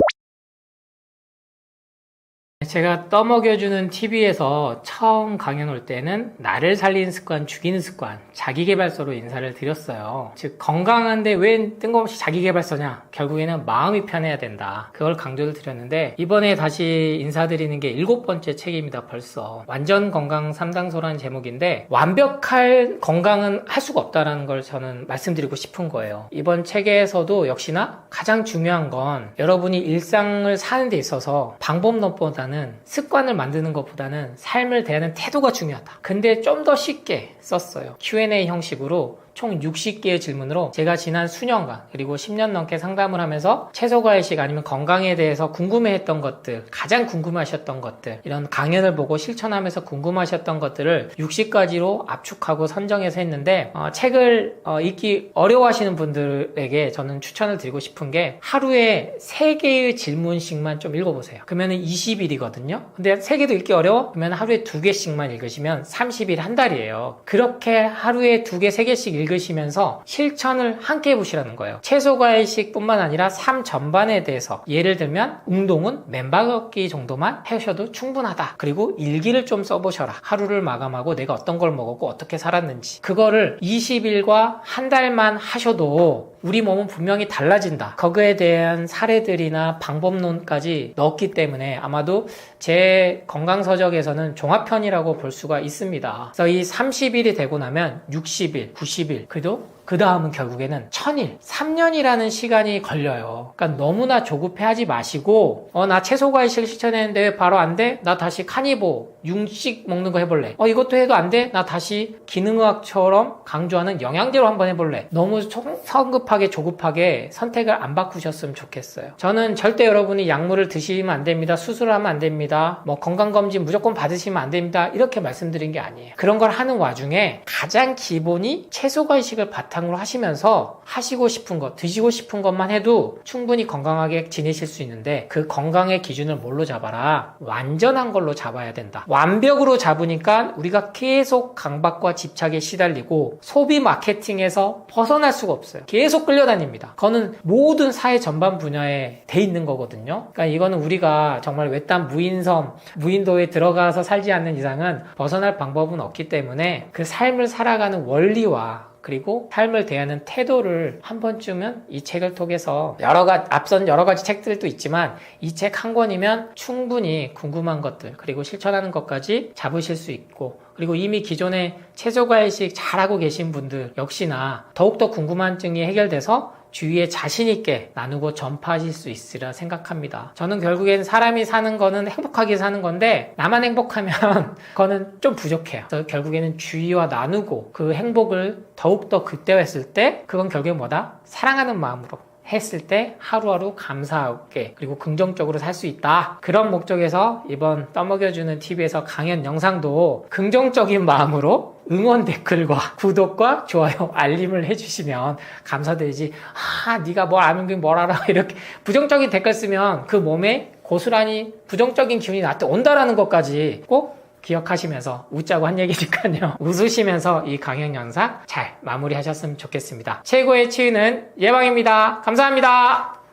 제가 떠먹여주는 TV에서 처음 강연 올 때는 나를 살리는 습관, 죽이는 습관, 자기계발서로 인사를 드렸어요. 즉 건강한데 왜 뜬금없이 자기계발서냐? 결국에는 마음이 편해야 된다. 그걸 강조를 드렸는데 이번에 다시 인사드리는 게 7번째 책입니다. 벌써 완전 건강 3단소라는 제목인데, 완벽할 건강은 할 수가 없다는 걸 저는 말씀드리고 싶은 거예요. 이번 책에서도 역시나 가장 중요한 건 여러분이 일상을 사는 데 있어서 방법론보다는 습관을 만드는 것보다는 삶을 대하는 태도가 중요하다. 근데 좀 더 쉽게 썼어요. Q&A 형식으로 총 60개의 질문으로 제가 지난 수년간 그리고 10년 넘게 상담을 하면서 채소과일식 아니면 건강에 대해서 궁금해했던 것들, 가장 궁금하셨던 것들, 이런 강연을 보고 실천하면서 궁금하셨던 것들을 60가지로 압축하고 선정해서 했는데, 책을 읽기 어려워하시는 분들에게 저는 추천을 드리고 싶은 게 하루에 3개의 질문씩만 좀 읽어보세요. 그러면 20일이거든요. 근데 3개도 읽기 어려워? 그러면 하루에 2개씩만 읽으시면 30일, 한 달이에요. 그렇게 하루에 2개, 3개씩 읽으시면서 실천을 함께 해보시라는 거예요. 채소과일식 뿐만 아니라 삶 전반에 대해서, 예를 들면 운동은 맨발 걷기 정도만 하셔도 충분하다. 그리고 일기를 좀 써보셔라. 하루를 마감하고 내가 어떤 걸 먹었고 어떻게 살았는지. 그거를 20일과 한 달만 하셔도 우리 몸은 분명히 달라진다. 거기에 대한 사례들이나 방법론까지 넣었기 때문에 아마도 제 건강서적에서는 종합편이라고 볼 수가 있습니다. 그래서 이 30일이 되고 나면 60일, 90일, 그래도 그 다음은 결국에는 1000일, 3년이라는 시간이 걸려요. 그러니까 너무나 조급해하지 마시고, 나 채소과일식 실천했는데 왜 바로 안 돼? 나 다시 카니보, 육식 먹는 거 해볼래. 이것도 해도 안 돼? 나 다시 기능의학처럼 강조하는 영양제로 한번 해볼래. 너무 성급하게 조급하게 선택을 안 바꾸셨으면 좋겠어요. 저는 절대 여러분이 약물을 드시면 안 됩니다. 수술을 하면 안 됩니다. 뭐 건강검진 무조건 받으시면 안 됩니다. 이렇게 말씀드린 게 아니에요. 그런 걸 하는 와중에 가장 기본이 채소과일식을 바탕으로 하시면서 하시고 싶은 것, 드시고 싶은 것만 해도 충분히 건강하게 지내실 수 있는데, 그 건강의 기준을 뭘로 잡아라? 완전한 걸로 잡아야 된다. 완벽으로 잡으니까 우리가 계속 강박과 집착에 시달리고 소비 마케팅에서 벗어날 수가 없어요. 계속 끌려다닙니다. 그거는 모든 사회 전반 분야에 돼 있는 거거든요. 그러니까 이거는 우리가 정말 외딴 무인섬, 무인도에 들어가서 살지 않는 이상은 벗어날 방법은 없기 때문에 그 삶을 살아가는 원리와 그리고 삶을 대하는 태도를 한 번쯤은 이 책을 통해서 앞선 여러 가지 책들도 있지만 이 책 한 권이면 충분히 궁금한 것들 그리고 실천하는 것까지 잡으실 수 있고, 그리고 이미 기존에 채소과일식 잘하고 계신 분들 역시나 더욱더 궁금한증이 해결돼서 주위에 자신있게 나누고 전파하실 수 있으리라 생각합니다. 저는 결국엔 사람이 사는 거는 행복하게 사는 건데, 나만 행복하면 그거는 좀 부족해요. 그래서 결국에는 주위와 나누고 그 행복을 더욱더 극대화했을 때 그건 결국엔 뭐다? 사랑하는 마음으로 했을 때 하루하루 감사하게 그리고 긍정적으로 살 수 있다. 그런 목적에서 이번 떠먹여주는 TV에서 강연 영상도 긍정적인 마음으로 응원 댓글과 구독과 좋아요, 알림을 해주시면 감사드리지, 네가 뭘 아는 뭘 알아, 이렇게 부정적인 댓글 쓰면 그 몸에 고스란히 부정적인 기운이 나한테 온다라는 것까지 꼭 기억하시면서 웃자고 한 얘기니까요. 웃으시면서 이 강연 영상 잘 마무리하셨으면 좋겠습니다. 최고의 치유는 예방입니다. 감사합니다.